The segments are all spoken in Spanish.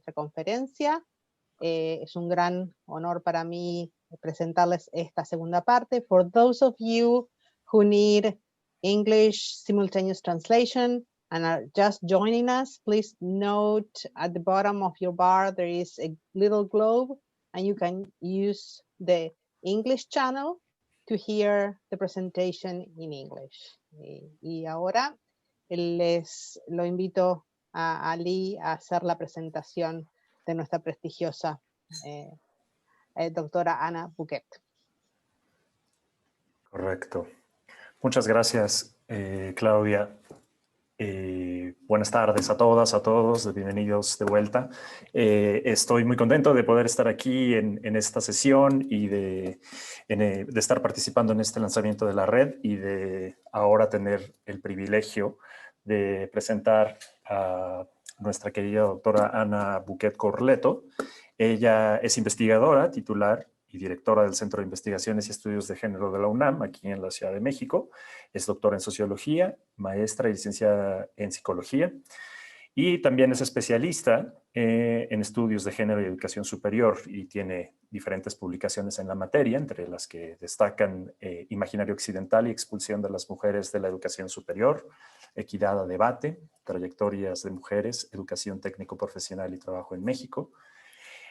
nuestra conferencia. Es un gran honor para mí presentarles esta segunda parte. For those of you who need English simultaneous translation and are just joining us, please note at the bottom of your bar there is a little globe, and you can use the English channel to hear the presentation in English. Y ahora lo invito a Ali a hacer la presentación de nuestra prestigiosa doctora Ana Bouquet. Correcto. Muchas gracias, Claudia. Buenas tardes a todas, a todos, bienvenidos de vuelta. Estoy muy contento de poder estar aquí en esta sesión y de estar participando en este lanzamiento de la red y de ahora tener el privilegio de presentar a nuestra querida doctora Ana Bouquet Corleto. Ella es investigadora, titular y directora del Centro de Investigaciones y Estudios de Género de la UNAM, aquí en la Ciudad de México. Es doctora en Sociología, maestra y licenciada en Psicología. Y también es especialista en estudios de género y educación superior y tiene diferentes publicaciones en la materia, entre las que destacan Imaginario Occidental y Expulsión de las Mujeres de la Educación Superior, Equidad a Debate, Trayectorias de Mujeres, Educación Técnico-Profesional y Trabajo en México,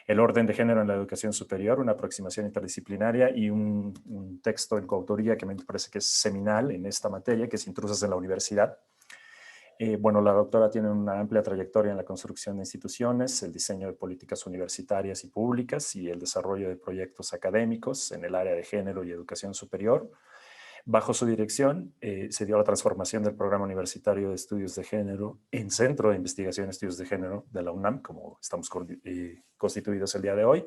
El orden de género en la educación superior, una aproximación interdisciplinaria y un texto en coautoría que me parece que es seminal en esta materia, que es Intrusas en la Universidad. Bueno, la doctora tiene una amplia trayectoria en la construcción de instituciones, el diseño de políticas universitarias y públicas y el desarrollo de proyectos académicos en el área de género y educación superior. Bajo su dirección se dio la transformación del Programa Universitario de Estudios de Género en Centro de Investigación de Estudios de Género de la UNAM, como estamos constituidos el día de hoy.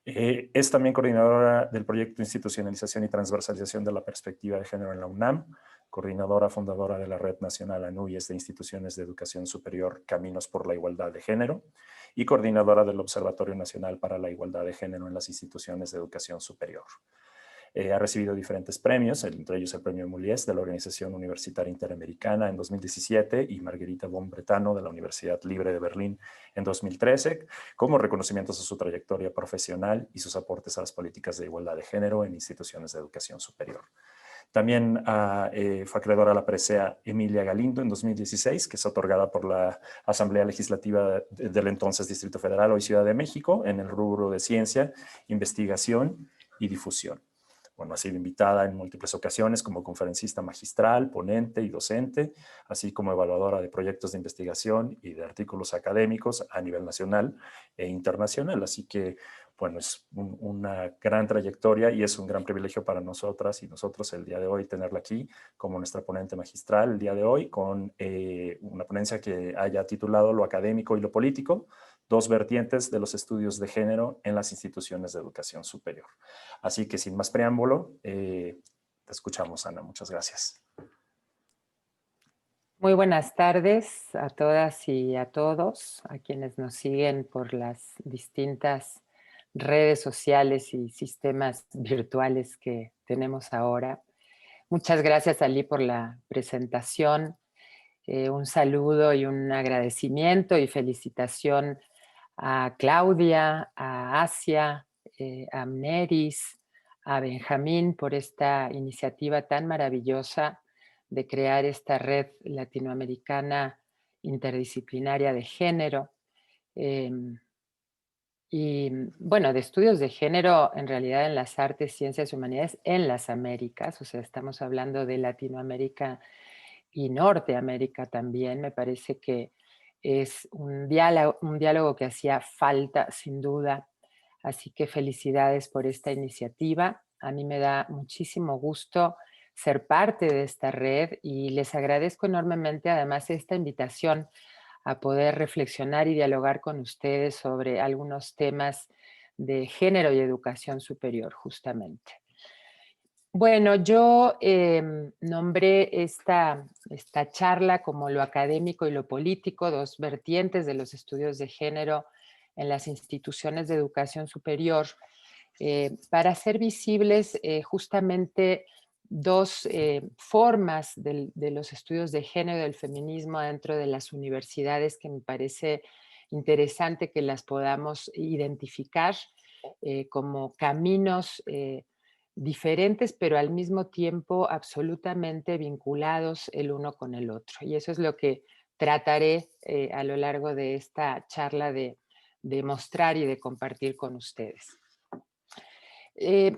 Es también coordinadora del proyecto Institucionalización y Transversalización de la Perspectiva de Género en la UNAM, coordinadora fundadora de la Red Nacional ANUYES de Instituciones de Educación Superior Caminos por la Igualdad de Género y coordinadora del Observatorio Nacional para la Igualdad de Género en las Instituciones de Educación Superior. Ha recibido diferentes premios, entre ellos el Premio Méliès de la Organización Universitaria Interamericana en 2017 y Margherita von Bretano de la Universidad Libre de Berlín en 2013, como reconocimientos a su trayectoria profesional y sus aportes a las políticas de igualdad de género en instituciones de educación superior. También fue acreedora a la presea Emilia Galindo en 2016, que es otorgada por la Asamblea Legislativa del entonces Distrito Federal, hoy Ciudad de México, en el rubro de ciencia, investigación y difusión. Bueno, ha sido invitada en múltiples ocasiones como conferencista magistral, ponente y docente, así como evaluadora de proyectos de investigación y de artículos académicos a nivel nacional e internacional. Así que, bueno, es una gran trayectoria y es un gran privilegio para nosotras y nosotros el día de hoy tenerla aquí como nuestra ponente magistral el día de hoy con una ponencia que haya titulado Lo académico y lo político, dos vertientes de los estudios de género en las instituciones de educación superior. Así que sin más preámbulo, te escuchamos, Ana. Muchas gracias. Muy buenas tardes a todas y a todos, a quienes nos siguen por las distintas redes sociales y sistemas virtuales que tenemos ahora. Muchas gracias, Ali, por la presentación. Un saludo y un agradecimiento y felicitación a Claudia, a Asia, a Mneris, a Benjamín por esta iniciativa tan maravillosa de crear esta red latinoamericana interdisciplinaria de género. Y bueno, de estudios de género en realidad en las artes, ciencias y humanidades en las Américas, o sea, estamos hablando de Latinoamérica y Norteamérica también. Me parece que es un diálogo que hacía falta, sin duda. Así que felicidades por esta iniciativa. A mí me da muchísimo gusto ser parte de esta red y les agradezco enormemente además esta invitación a poder reflexionar y dialogar con ustedes sobre algunos temas de género y educación superior, justamente. Bueno, yo nombré esta charla como lo académico y lo político, dos vertientes de los estudios de género en las instituciones de educación superior, para hacer visibles justamente dos formas de los estudios de género y del feminismo dentro de las universidades que me parece interesante que las podamos identificar como caminos diferentes, pero al mismo tiempo absolutamente vinculados el uno con el otro. Y eso es lo que trataré a lo largo de esta charla de mostrar y de compartir con ustedes.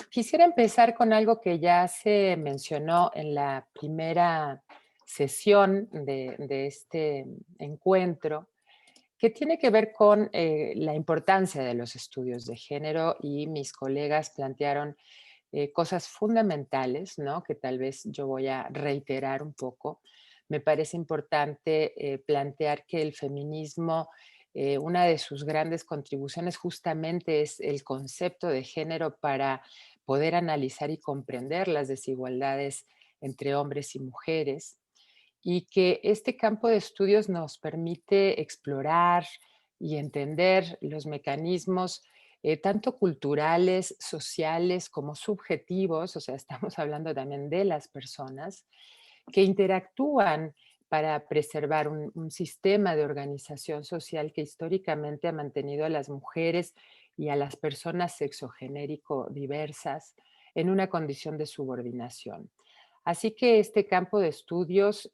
Quisiera empezar con algo que ya se mencionó en la primera sesión de este encuentro, que tiene que ver con la importancia de los estudios de género, y mis colegas plantearon cosas fundamentales, ¿no? Que tal vez yo voy a reiterar un poco. Me parece importante plantear que el feminismo, una de sus grandes contribuciones justamente es el concepto de género para poder analizar y comprender las desigualdades entre hombres y mujeres, y que este campo de estudios nos permite explorar y entender los mecanismos tanto culturales, sociales como subjetivos, o sea, estamos hablando también de las personas que interactúan para preservar un sistema de organización social que históricamente ha mantenido a las mujeres y a las personas sexogenérico diversas en una condición de subordinación. Así que este campo de estudios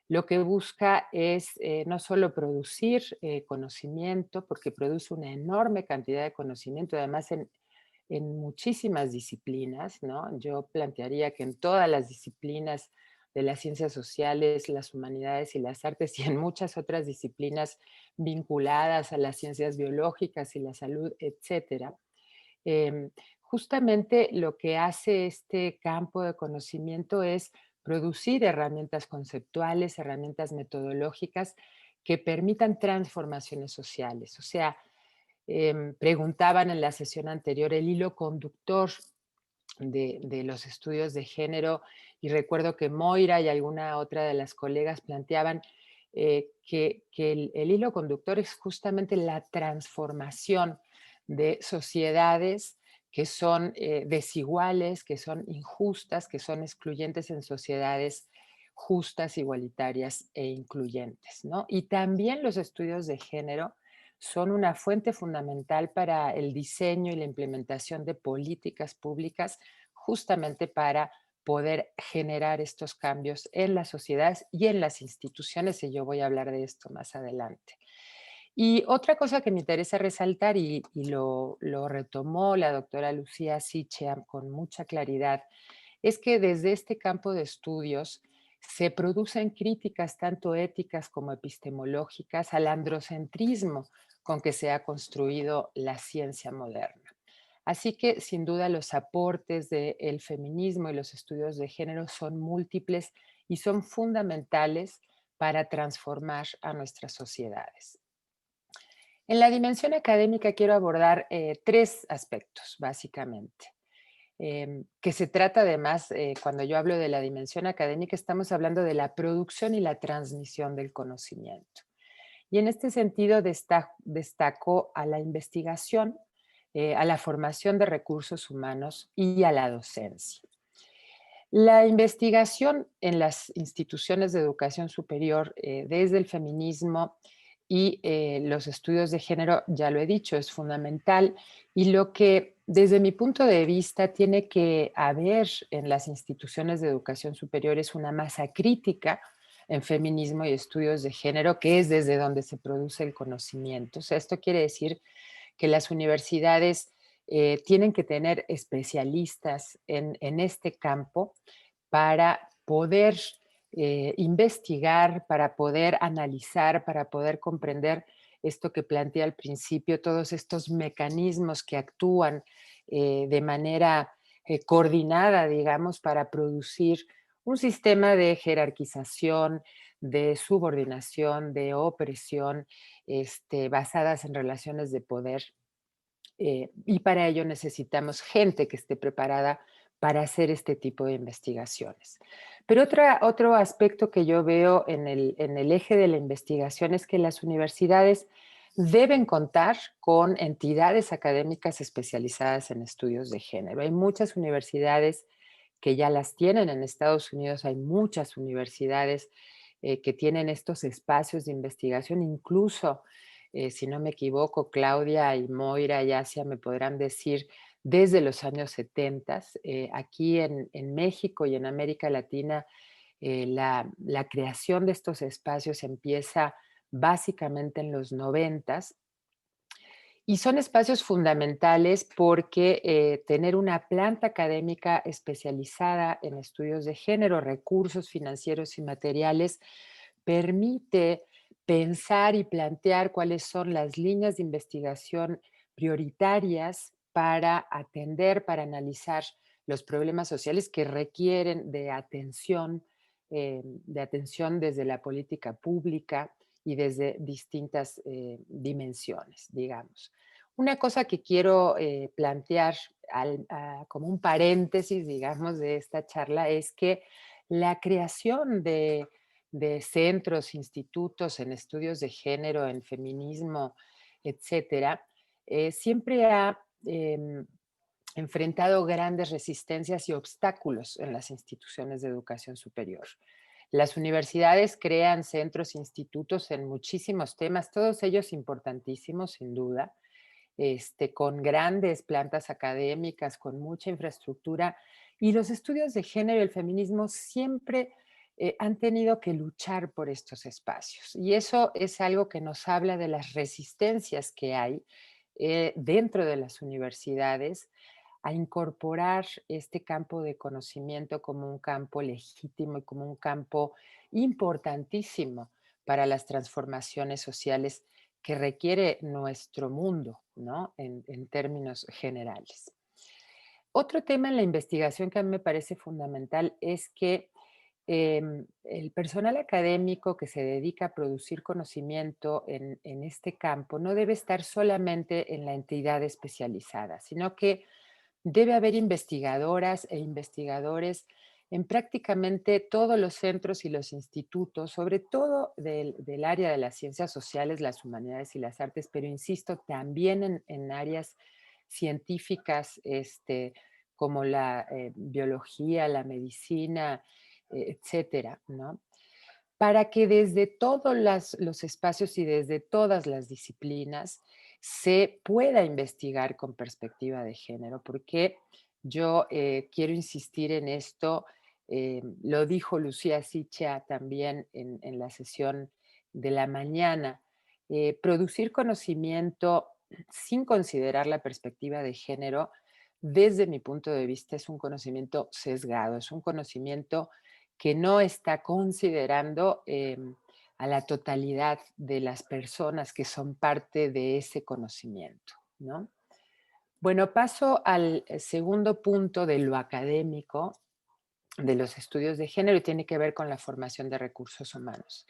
lo que busca es no solo producir conocimiento, porque produce una enorme cantidad de conocimiento, además en muchísimas disciplinas, ¿no? Yo plantearía que en todas las disciplinas de las ciencias sociales, las humanidades y las artes, y en muchas otras disciplinas vinculadas a las ciencias biológicas y la salud, etcétera. Em, Justamente lo que hace este campo de conocimiento es producir herramientas conceptuales, herramientas metodológicas que permitan transformaciones sociales. O sea, preguntaban en la sesión anterior el hilo conductor de los estudios de género, y recuerdo que Moira y alguna otra de las colegas planteaban que el hilo conductor es justamente la transformación de sociedades que son desiguales, que son injustas, que son excluyentes en sociedades justas, igualitarias e incluyentes, ¿no? Y también los estudios de género son una fuente fundamental para el diseño y la implementación de políticas públicas, justamente para poder generar estos cambios en las sociedades y en las instituciones, y yo voy a hablar de esto más adelante. Y otra cosa que me interesa resaltar, y lo retomó la doctora Lucía Sichea con mucha claridad, es que desde este campo de estudios se producen críticas tanto éticas como epistemológicas al androcentrismo con que se ha construido la ciencia moderna. Así que sin duda los aportes del feminismo y los estudios de género son múltiples y son fundamentales para transformar a nuestras sociedades. En la dimensión académica quiero abordar tres aspectos, básicamente. Que se trata además, cuando yo hablo de la dimensión académica, estamos hablando de la producción y la transmisión del conocimiento. Y en este sentido destaco a la investigación, a la formación de recursos humanos y a la docencia. La investigación en las instituciones de educación superior, desde el feminismo y los estudios de género, ya lo he dicho, es fundamental. Y lo que desde mi punto de vista tiene que haber en las instituciones de educación superior es una masa crítica en feminismo y estudios de género, que es desde donde se produce el conocimiento. O sea, esto quiere decir que las universidades tienen que tener especialistas en este campo para poder investigar, para poder analizar, para poder comprender esto que planteé al principio, todos estos mecanismos que actúan de manera coordinada, digamos, para producir un sistema de jerarquización, de subordinación, de opresión, basadas en relaciones de poder, y para ello necesitamos gente que esté preparada para hacer este tipo de investigaciones. Pero otro aspecto que yo veo en el eje de la investigación es que las universidades deben contar con entidades académicas especializadas en estudios de género. Hay muchas universidades que ya las tienen en Estados Unidos, hay muchas universidades que tienen estos espacios de investigación, incluso si no me equivoco, Claudia y Moira y Asia me podrán decir, desde los años 70. Aquí en México y en América Latina, la creación de estos espacios empieza básicamente en los 90 y son espacios fundamentales porque tener una planta académica especializada en estudios de género, recursos financieros y materiales, permite pensar y plantear cuáles son las líneas de investigación prioritarias para atender, para analizar los problemas sociales que requieren de atención desde la política pública y desde distintas dimensiones, digamos. Una cosa que quiero plantear como un paréntesis, digamos, de esta charla es que la creación de centros, institutos en estudios de género, en feminismo, etcétera, siempre ha enfrentado grandes resistencias y obstáculos en las instituciones de educación superior. Las universidades crean centros, institutos en muchísimos temas, todos ellos importantísimos, sin duda, con grandes plantas académicas, con mucha infraestructura, y los estudios de género y el feminismo siempre han tenido que luchar por estos espacios. Y eso es algo que nos habla de las resistencias que hay dentro de las universidades a incorporar este campo de conocimiento como un campo legítimo y como un campo importantísimo para las transformaciones sociales que requiere nuestro mundo, ¿no? En términos generales. Otro tema en la investigación que a mí me parece fundamental es que el personal académico que se dedica a producir conocimiento en este campo no debe estar solamente en la entidad especializada, sino que debe haber investigadoras e investigadores en prácticamente todos los centros y los institutos, sobre todo del área de las ciencias sociales, las humanidades y las artes, pero insisto, también en áreas científicas como la biología, la medicina, etcétera, ¿no? Para que desde todos los espacios y desde todas las disciplinas se pueda investigar con perspectiva de género, porque yo quiero insistir en esto, lo dijo Lucía Sicha también en la sesión de la mañana, producir conocimiento sin considerar la perspectiva de género, desde mi punto de vista, es un conocimiento sesgado, es un conocimiento que no está considerando a la totalidad de las personas que son parte de ese conocimiento, ¿no? Bueno, paso al segundo punto de lo académico de los estudios de género y tiene que ver con la formación de recursos humanos.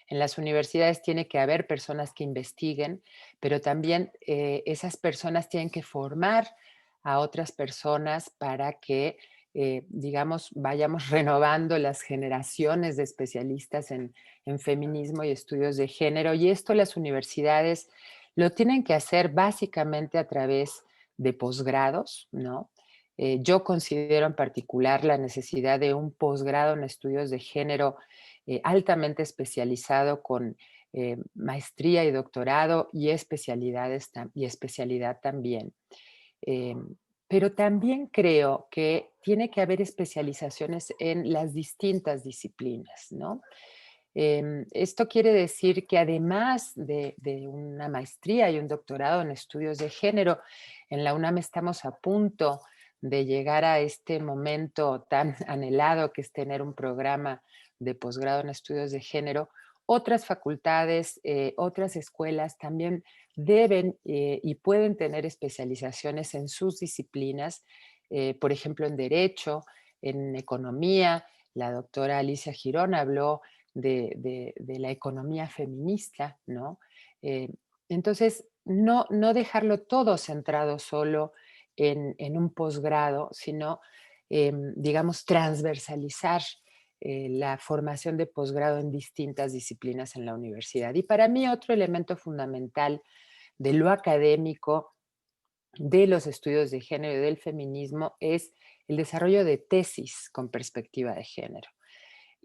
En las universidades tiene que haber personas que investiguen, pero también esas personas tienen que formar a otras personas para que, digamos, vayamos renovando las generaciones de especialistas en feminismo y estudios de género. Y esto las universidades lo tienen que hacer básicamente a través de posgrados, ¿no? Yo considero en particular la necesidad de un posgrado en estudios de género altamente especializado con maestría y doctorado y especialidad también. Eh, pero también creo que tiene que haber especializaciones en las distintas disciplinas, ¿no? Esto quiere decir que además de una maestría y un doctorado en estudios de género, en la UNAM estamos a punto de llegar a este momento tan anhelado que es tener un programa de posgrado en estudios de género. Otras facultades, otras escuelas también deben y pueden tener especializaciones en sus disciplinas, por ejemplo, en Derecho, en Economía. La doctora Alicia Girón habló de la economía feminista, ¿no? Eh, entonces, no dejarlo todo centrado solo en un posgrado, sino, digamos, transversalizar la formación de posgrado en distintas disciplinas en la universidad. Y para mí otro elemento fundamental de lo académico, de los estudios de género y del feminismo es el desarrollo de tesis con perspectiva de género.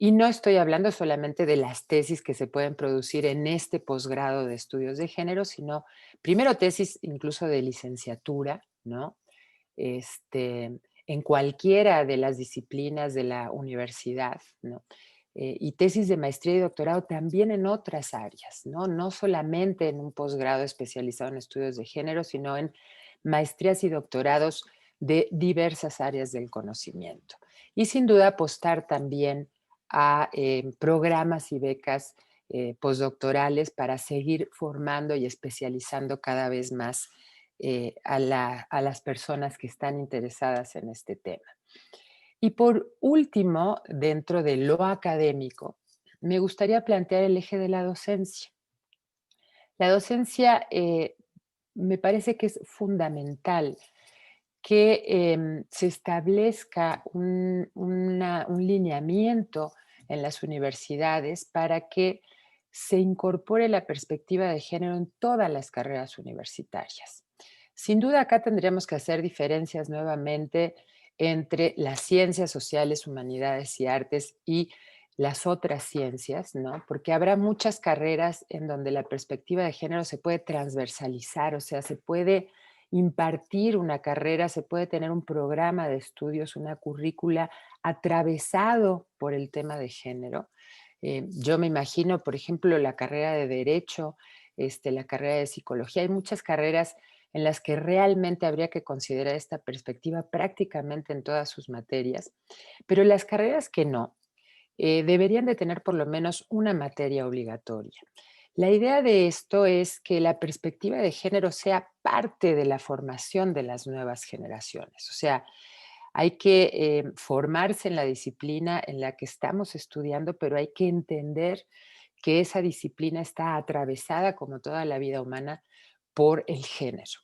Y no estoy hablando solamente de las tesis que se pueden producir en este posgrado de estudios de género, sino primero tesis incluso de licenciatura, ¿no? En cualquiera de las disciplinas de la universidad, ¿no? Y tesis de maestría y doctorado también en otras áreas, ¿no? No solamente en un posgrado especializado en estudios de género, sino en maestrías y doctorados de diversas áreas del conocimiento. Y sin duda apostar también a programas y becas postdoctorales para seguir formando y especializando cada vez más a las personas que están interesadas en este tema. Y por último, dentro de lo académico, me gustaría plantear el eje de la docencia. La docencia me parece que es fundamental que se establezca un lineamiento en las universidades para que se incorpore la perspectiva de género en todas las carreras universitarias. Sin duda acá tendríamos que hacer diferencias nuevamente entre las ciencias sociales, humanidades y artes y las otras ciencias, ¿no? Porque habrá muchas carreras en donde la perspectiva de género se puede transversalizar, o sea, se puede impartir una carrera, se puede tener un programa de estudios, una currícula atravesado por el tema de género. Yo me imagino, por ejemplo, la carrera de Derecho, la carrera de Psicología. Hay muchas carreras en las que realmente habría que considerar esta perspectiva prácticamente en todas sus materias, pero las carreras que no, deberían de tener por lo menos una materia obligatoria. La idea de esto es que la perspectiva de género sea parte de la formación de las nuevas generaciones. O sea, hay que formarse en la disciplina en la que estamos estudiando, pero hay que entender que esa disciplina está atravesada, como toda la vida humana, por el género.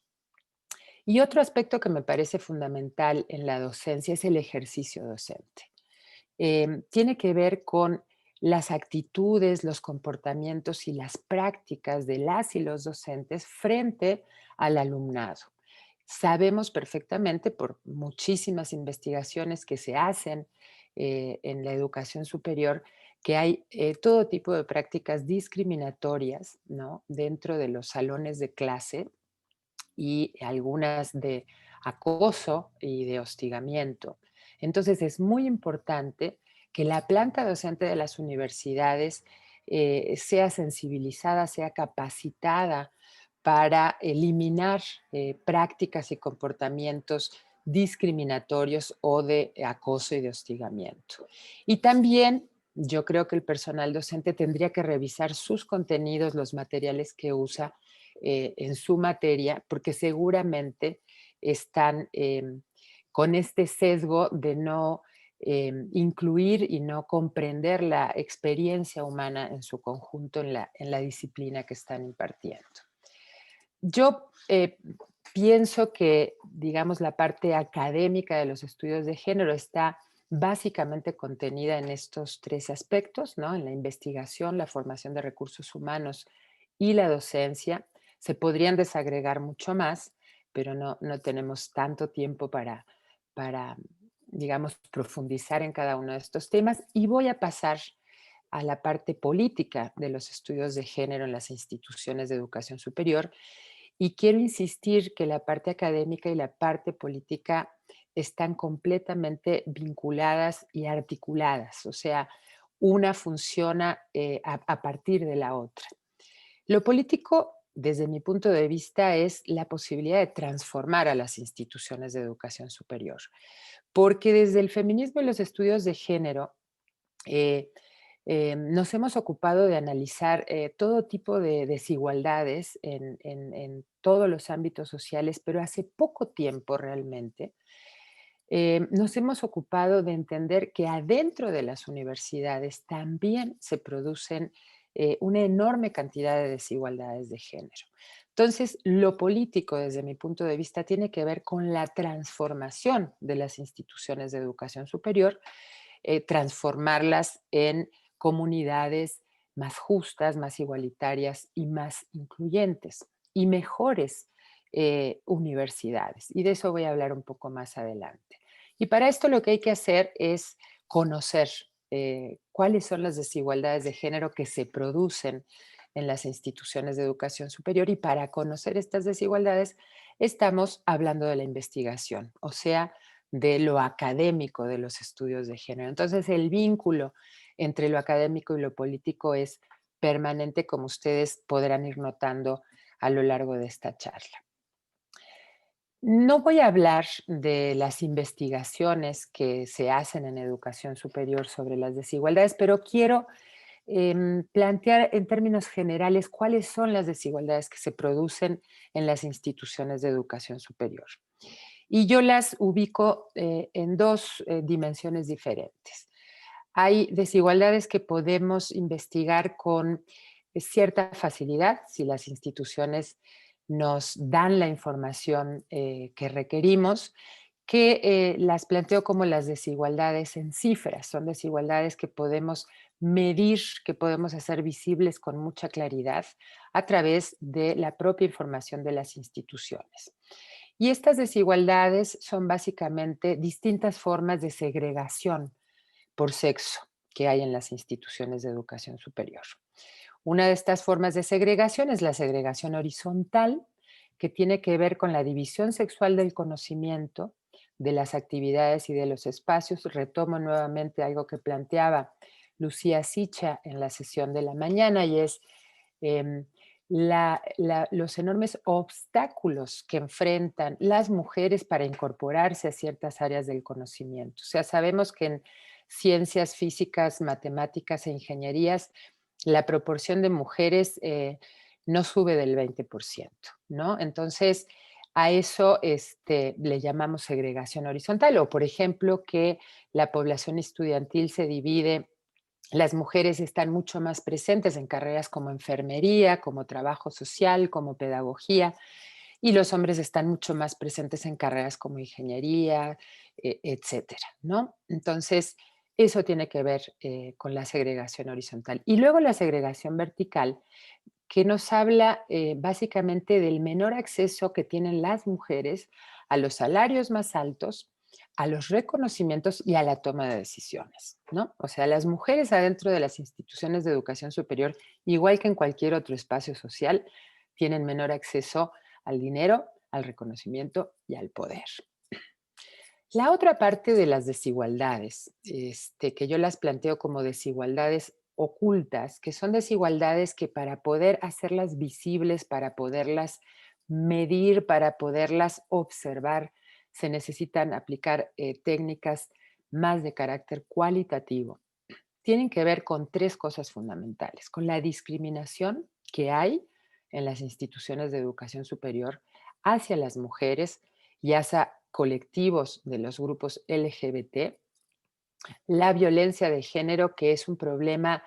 Y otro aspecto que me parece fundamental en la docencia es el ejercicio docente. Tiene que ver con las actitudes, los comportamientos y las prácticas de las y los docentes frente al alumnado. Sabemos perfectamente por muchísimas investigaciones que se hacen en la educación superior que hay todo tipo de prácticas discriminatorias, ¿no?, dentro de los salones de clase y algunas de acoso y de hostigamiento. Entonces es muy importante que la planta docente de las universidades sea sensibilizada, sea capacitada para eliminar prácticas y comportamientos discriminatorios o de acoso y de hostigamiento. Y también yo creo que el personal docente tendría que revisar sus contenidos, los materiales que usa en su materia, porque seguramente están con este sesgo de no incluir y no comprender la experiencia humana en su conjunto en la disciplina que están impartiendo. Yo pienso que, digamos, la parte académica de los estudios de género está básicamente contenida en estos tres aspectos, ¿no? En la investigación, la formación de recursos humanos y la docencia. Se podrían desagregar mucho más, pero no tenemos tanto tiempo para, digamos, profundizar en cada uno de estos temas. Y voy a pasar a la parte política de los estudios de género en las instituciones de educación superior. Y quiero insistir que la parte académica y la parte política están completamente vinculadas y articuladas, o sea, una funciona a partir de la otra. Lo político, desde mi punto de vista, es la posibilidad de transformar a las instituciones de educación superior, porque desde el feminismo y los estudios de género, nos hemos ocupado de analizar todo tipo de desigualdades en todos los ámbitos sociales, pero hace poco tiempo realmente nos hemos ocupado de entender que adentro de las universidades también se producen una enorme cantidad de desigualdades de género. Entonces, lo político, desde mi punto de vista, tiene que ver con la transformación de las instituciones de educación superior, transformarlas en comunidades más justas, más igualitarias y más incluyentes y mejores universidades. Y de eso voy a hablar un poco más adelante. Y para esto lo que hay que hacer es conocer cuáles son las desigualdades de género que se producen en las instituciones de educación superior, y para conocer estas desigualdades estamos hablando de la investigación, o sea, de lo académico de los estudios de género. Entonces, el vínculo entre lo académico y lo político es permanente, como ustedes podrán ir notando a lo largo de esta charla. No voy a hablar de las investigaciones que se hacen en educación superior sobre las desigualdades, pero quiero plantear en términos generales cuáles son las desigualdades que se producen en las instituciones de educación superior. Y yo las ubico en dos dimensiones diferentes. Hay desigualdades que podemos investigar con cierta facilidad si las instituciones nos dan la información que requerimos, que las planteo como las desigualdades en cifras. Son desigualdades que podemos medir, que podemos hacer visibles con mucha claridad a través de la propia información de las instituciones. Y estas desigualdades son básicamente distintas formas de segregación por sexo que hay en las instituciones de educación superior. Una de estas formas de segregación es la segregación horizontal, que tiene que ver con la división sexual del conocimiento, de las actividades y de los espacios. Retomo nuevamente algo que planteaba Lucía Sicha en la sesión de la mañana, y es los enormes obstáculos que enfrentan las mujeres para incorporarse a ciertas áreas del conocimiento. O sea, sabemos que en ciencias físicas, matemáticas e ingenierías, la proporción de mujeres no sube del 20%, ¿no? Entonces, a eso le llamamos segregación horizontal, o por ejemplo, que la población estudiantil se divide. Las mujeres están mucho más presentes en carreras como enfermería, como trabajo social, como pedagogía, y los hombres están mucho más presentes en carreras como ingeniería, etcétera, ¿no? Entonces, eso tiene que ver con la segregación horizontal. Y luego la segregación vertical, que nos habla básicamente del menor acceso que tienen las mujeres a los salarios más altos, a los reconocimientos y a la toma de decisiones, ¿no? O sea, las mujeres adentro de las instituciones de educación superior, igual que en cualquier otro espacio social, tienen menor acceso al dinero, al reconocimiento y al poder. La otra parte de las desigualdades, que yo las planteo como desigualdades ocultas, que son desigualdades que para poder hacerlas visibles, para poderlas medir, para poderlas observar, se necesitan aplicar técnicas más de carácter cualitativo. Tienen que ver con tres cosas fundamentales: con la discriminación que hay en las instituciones de educación superior hacia las mujeres y hacia colectivos de los grupos LGBT, la violencia de género, que es un problema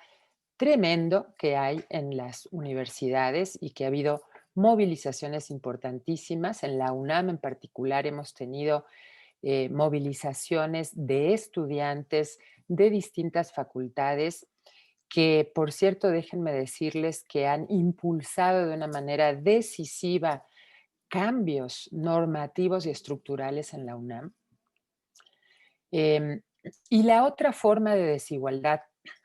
tremendo que hay en las universidades y que ha habido movilizaciones importantísimas. En la UNAM en particular hemos tenido movilizaciones de estudiantes de distintas facultades que, por cierto, déjenme decirles que han impulsado de una manera decisiva cambios normativos y estructurales en la UNAM. Em, y la otra forma de desigualdad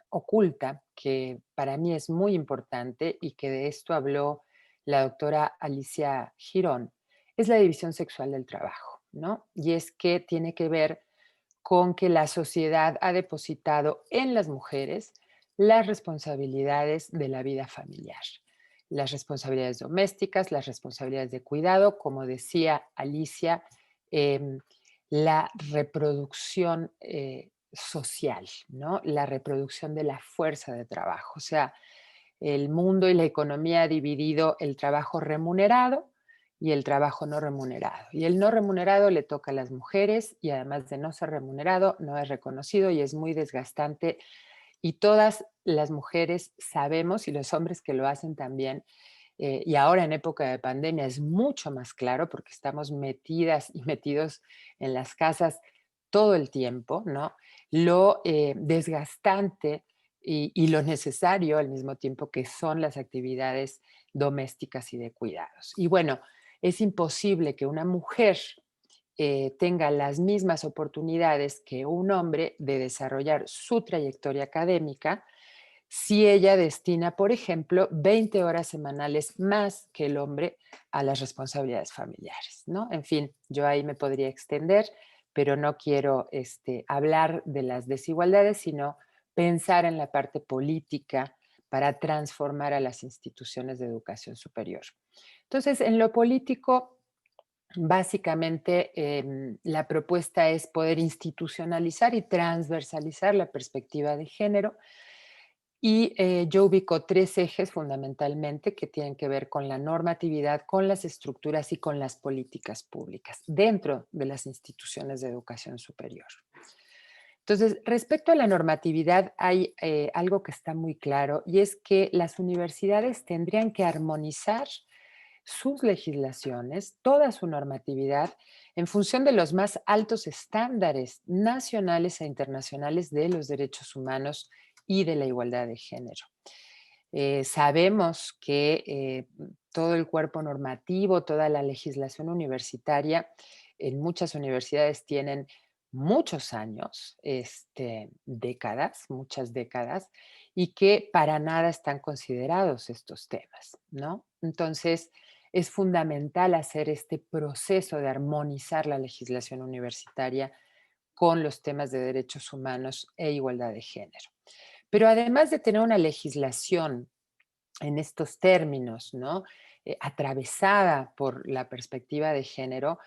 oculta, que para mí es muy importante y que de esto habló la doctora Alicia Girón, es la división sexual del trabajo, ¿no? Y es que tiene que ver con que la sociedad ha depositado en las mujeres las responsabilidades de la vida familiar, las responsabilidades domésticas, las responsabilidades de cuidado, como decía Alicia, em, la reproducción social, ¿no? La reproducción de la fuerza de trabajo. O sea, el mundo y la economía ha dividido el trabajo remunerado y el trabajo no remunerado. Y el no remunerado le toca a las mujeres, y además de no ser remunerado, no es reconocido y es muy desgastante. Y todas las mujeres sabemos, y los hombres que lo hacen también, y ahora en época de pandemia es mucho más claro porque estamos metidas y metidos en las casas todo el tiempo, ¿no? Lo desgastante y lo necesario al mismo tiempo que son las actividades domésticas y de cuidados. Y bueno, es imposible que una mujer tenga las mismas oportunidades que un hombre de desarrollar su trayectoria académica si ella destina, por ejemplo, 20 horas semanales más que el hombre a las responsabilidades familiares, ¿no? En fin, yo ahí me podría extender, pero no quiero hablar de las desigualdades, sino pensar en la parte política para transformar a las instituciones de educación superior. Entonces, en lo político, básicamente la propuesta es poder institucionalizar y transversalizar la perspectiva de género. Y yo ubico 3 ejes fundamentalmente que tienen que ver con la normatividad, con las estructuras y con las políticas públicas dentro de las instituciones de educación superior. Entonces, respecto a la normatividad, hay algo que está muy claro y es que las universidades tendrían que armonizar sus legislaciones, toda su normatividad, en función de los más altos estándares nacionales e internacionales de los derechos humanos y de la igualdad de género. Sabemos que todo el cuerpo normativo, toda la legislación universitaria, en muchas universidades tienen muchos años, décadas, muchas décadas, y que para nada están considerados estos temas, ¿no? Entonces, es fundamental hacer este proceso de armonizar la legislación universitaria con los temas de derechos humanos e igualdad de género. Pero además de tener una legislación en estos términos, ¿no? Atravesada por la perspectiva de género,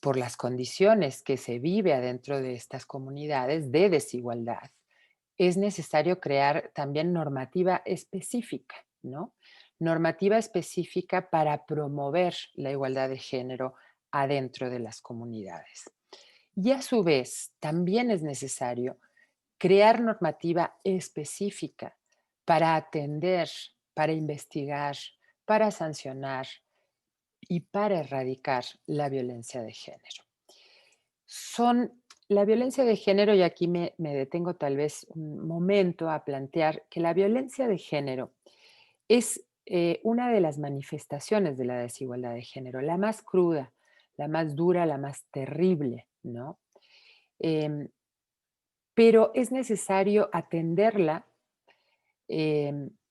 por las condiciones que se vive adentro de estas comunidades de desigualdad, es necesario crear también normativa específica, ¿no? Normativa específica para promover la igualdad de género adentro de las comunidades. Y a su vez, también es necesario crear normativa específica para atender, para investigar, para sancionar y para erradicar la violencia de género. La violencia de género, y aquí me detengo tal vez un momento a plantear que la violencia de género es una de las manifestaciones de la desigualdad de género, la más cruda, la más dura, la más terrible, ¿no? Pero es necesario atenderla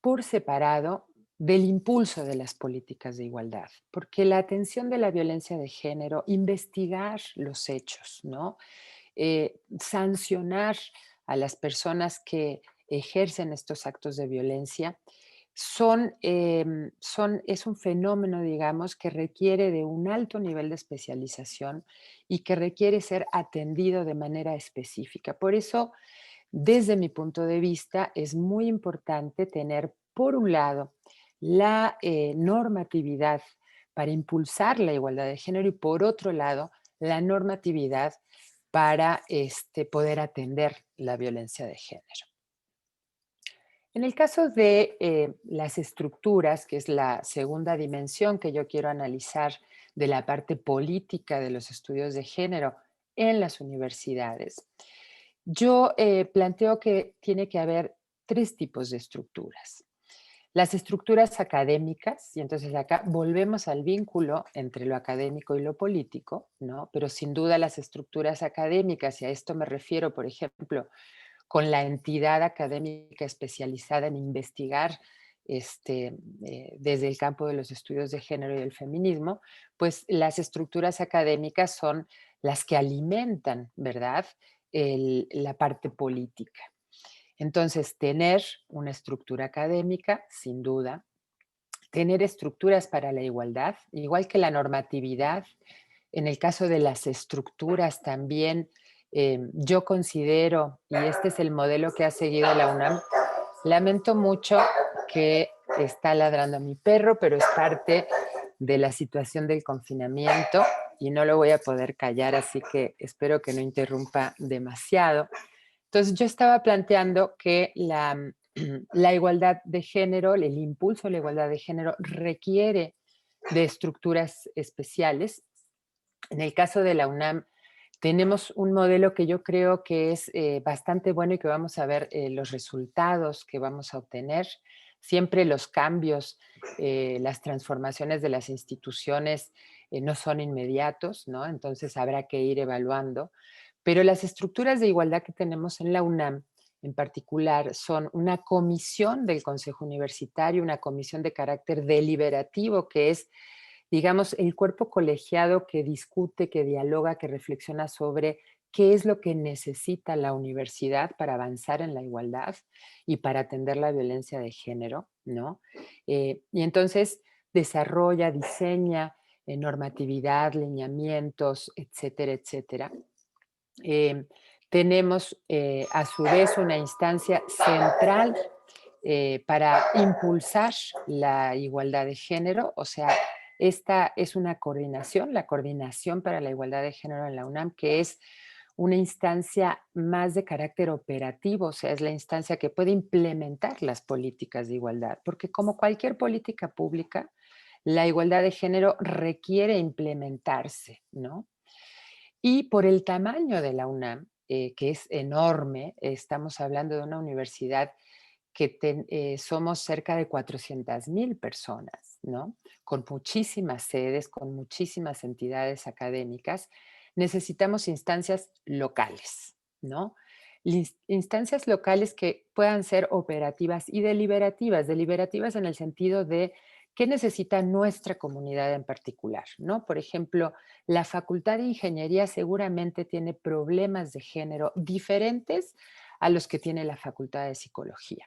por separado del impulso de las políticas de igualdad, porque la atención de la violencia de género, investigar los hechos, ¿no? Sancionar a las personas que ejercen estos actos de violencia, es un fenómeno, digamos, que requiere de un alto nivel de especialización y que requiere ser atendido de manera específica. Por eso, desde mi punto de vista, es muy importante tener, por un lado, la normatividad para impulsar la igualdad de género y, por otro lado, la normatividad para poder atender la violencia de género. En el caso de las estructuras, que es la segunda dimensión que yo quiero analizar de la parte política de los estudios de género en las universidades, yo planteo que tiene que haber 3 tipos de estructuras. Las estructuras académicas, y entonces acá volvemos al vínculo entre lo académico y lo político, ¿no? Pero sin duda las estructuras académicas, y a esto me refiero, por ejemplo, con la entidad académica especializada en investigar desde el campo de los estudios de género y el feminismo, pues las estructuras académicas son las que alimentan, ¿verdad?, la parte política. Entonces, tener una estructura académica, sin duda, tener estructuras para la igualdad, igual que la normatividad. En el caso de las estructuras también, yo considero, y este es el modelo que ha seguido la UNAM, lamento mucho que está ladrando mi perro, pero es parte de la situación del confinamiento y no lo voy a poder callar, así que espero que no interrumpa demasiado. Entonces, yo estaba planteando que la igualdad de género, el impulso a la igualdad de género requiere de estructuras especiales. En el caso de la UNAM, tenemos un modelo que yo creo que es bastante bueno y que vamos a ver los resultados que vamos a obtener. Siempre los cambios, las transformaciones de las instituciones no son inmediatos, ¿no? Entonces habrá que ir evaluando. Pero las estructuras de igualdad que tenemos en la UNAM, en particular, son una comisión del Consejo Universitario, una comisión de carácter deliberativo, que es, digamos, el cuerpo colegiado que discute, que dialoga, que reflexiona sobre qué es lo que necesita la universidad para avanzar en la igualdad y para atender la violencia de género, ¿no? Y entonces desarrolla, diseña normatividad, lineamientos, etcétera, etcétera. Tenemos a su vez una instancia central para impulsar la igualdad de género, o sea, esta es una coordinación, la Coordinación para la Igualdad de Género en la UNAM, que es una instancia más de carácter operativo, o sea, es la instancia que puede implementar las políticas de igualdad, porque como cualquier política pública, la igualdad de género requiere implementarse, ¿no? Y por el tamaño de la UNAM, que es enorme, estamos hablando de una universidad que somos cerca de 400,000 personas, ¿no? Con muchísimas sedes, con muchísimas entidades académicas, necesitamos instancias locales, ¿no? Instancias locales que puedan ser operativas y deliberativas, deliberativas en el sentido de qué necesita nuestra comunidad en particular, ¿no? Por ejemplo, la Facultad de Ingeniería seguramente tiene problemas de género diferentes a los que tiene la Facultad de Psicología.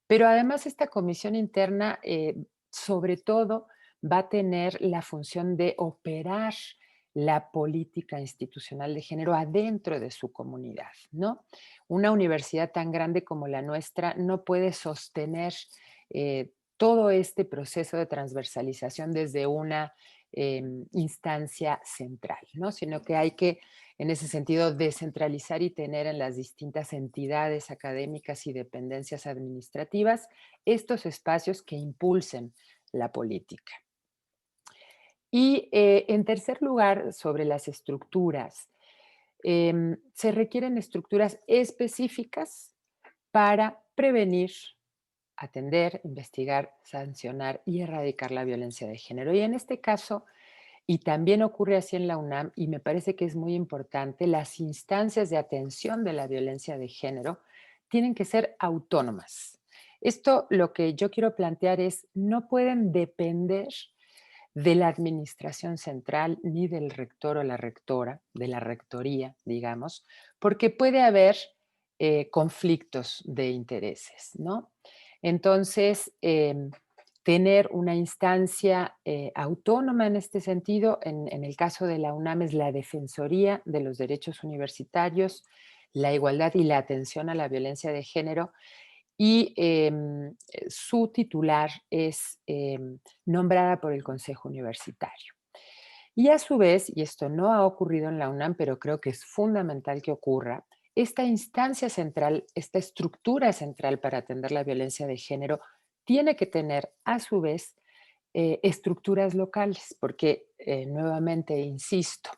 Pero además esta comisión interna, sobre todo, va a tener la función de operar la política institucional de género adentro de su comunidad, ¿no? Una universidad tan grande como la nuestra no puede sostener todo este proceso de transversalización desde una instancia central, ¿no? Sino que hay que, en ese sentido, descentralizar y tener en las distintas entidades académicas y dependencias administrativas estos espacios que impulsen la política. Y en tercer lugar, sobre las estructuras, se requieren estructuras específicas para prevenir, atender, investigar, sancionar y erradicar la violencia de género. Y en este caso, y también ocurre así en la UNAM, y me parece que es muy importante, las instancias de atención de la violencia de género tienen que ser autónomas. Esto lo que yo quiero plantear es, no pueden depender de la administración central ni del rector o la rectora, de la rectoría, digamos, porque puede haber conflictos de intereses, ¿no? Entonces, tener una instancia autónoma en este sentido, en el caso de la UNAM es la Defensoría de los Derechos Universitarios, la igualdad y la atención a la violencia de género, y su titular es nombrada por el Consejo Universitario. Y a su vez, y esto no ha ocurrido en la UNAM, pero creo que es fundamental que ocurra, esta instancia central, esta estructura central para atender la violencia de género, tiene que tener a su vez estructuras locales, porque nuevamente, insisto,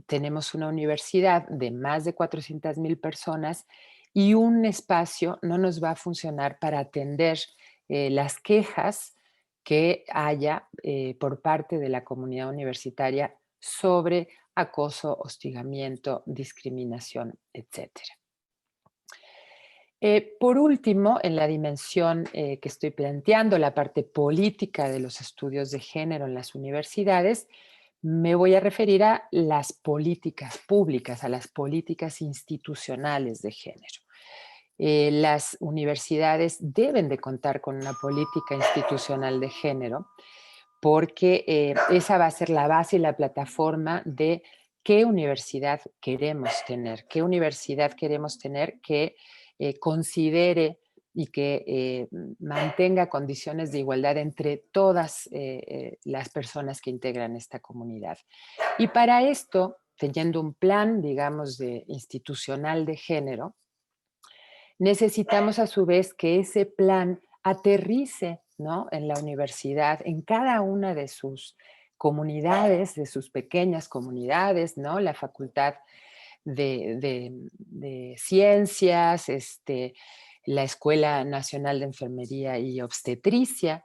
tenemos una universidad de más de 400,000 personas y un espacio no nos va a funcionar para atender las quejas que haya por parte de la comunidad universitaria sobre acoso, hostigamiento, discriminación, etcétera. Por último, en la dimensión que estoy planteando, la parte política de los estudios de género en las universidades, me voy a referir a las políticas públicas, a las políticas institucionales de género. Las universidades deben de contar con una política institucional de género porque esa va a ser la base y la plataforma de qué universidad queremos tener, que considere y que mantenga condiciones de igualdad entre todas las personas que integran esta comunidad. Y para esto, teniendo un plan, digamos, institucional de género, necesitamos a su vez que ese plan aterrice, ¿no?, en la universidad, en cada una de sus comunidades, de sus pequeñas comunidades, ¿no? La Facultad de Ciencias, la Escuela Nacional de Enfermería y Obstetricia,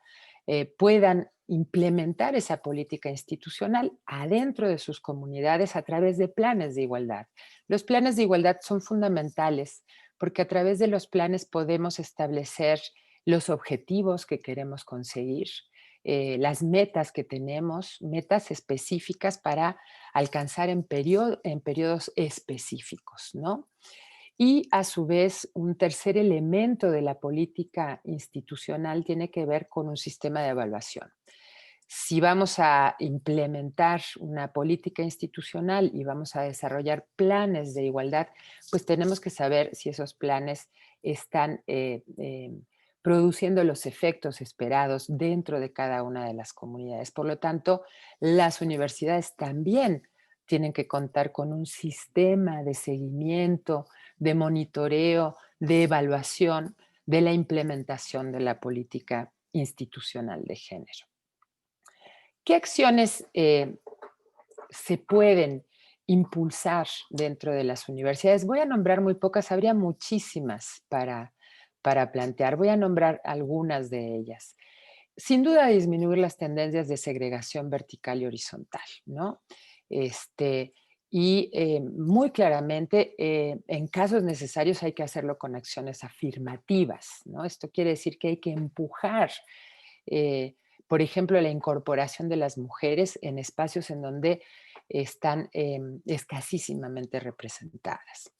puedan implementar esa política institucional adentro de sus comunidades a través de planes de igualdad. Los planes de igualdad son fundamentales porque a través de los planes podemos establecer los objetivos que queremos conseguir, las metas que tenemos, metas específicas para alcanzar en periodos específicos, ¿no? Y a su vez, un tercer elemento de la política institucional tiene que ver con un sistema de evaluación. Si vamos a implementar una política institucional y vamos a desarrollar planes de igualdad, pues tenemos que saber si esos planes están produciendo los efectos esperados dentro de cada una de las comunidades. Por lo tanto, las universidades también tienen que contar con un sistema de seguimiento, de monitoreo, de evaluación de la implementación de la política institucional de género. ¿Qué acciones se pueden impulsar dentro de las universidades? Voy a nombrar muy pocas, habría muchísimas para plantear. Voy a nombrar algunas de ellas. Sin duda, disminuir las tendencias de segregación vertical y horizontal, ¿no? Muy claramente, en casos necesarios hay que hacerlo con acciones afirmativas, ¿no? Esto quiere decir que hay que empujar, por ejemplo, la incorporación de las mujeres en espacios en donde están escasísimamente representadas.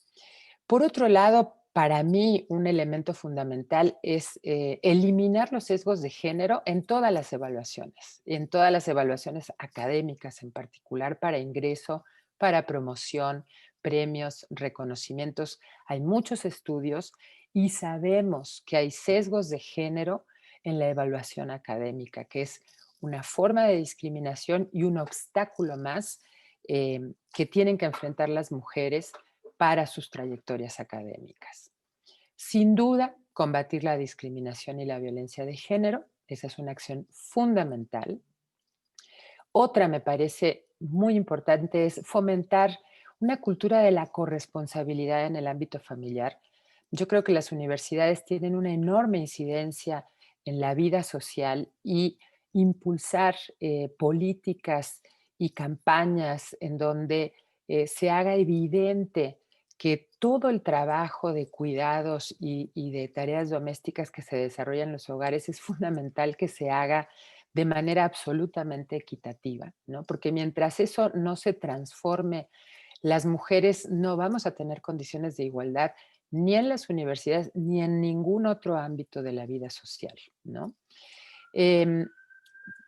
Por otro lado, para mí un elemento fundamental es eliminar los sesgos de género en todas las evaluaciones académicas en particular para ingreso, para promoción, premios, reconocimientos. Hay muchos estudios y sabemos que hay sesgos de género en la evaluación académica, que es una forma de discriminación y un obstáculo más que tienen que enfrentar las mujeres para sus trayectorias académicas. Sin duda, combatir la discriminación y la violencia de género, esa es una acción fundamental. Otra me parece muy importante es fomentar una cultura de la corresponsabilidad en el ámbito familiar. Yo creo que las universidades tienen una enorme incidencia en la vida social y impulsar políticas y campañas en donde se haga evidente que todo el trabajo de cuidados y de tareas domésticas que se desarrollan en los hogares es fundamental que se haga de manera absolutamente equitativa, ¿no? Porque mientras eso no se transforme, las mujeres no vamos a tener condiciones de igualdad ni en las universidades ni en ningún otro ámbito de la vida social, ¿no?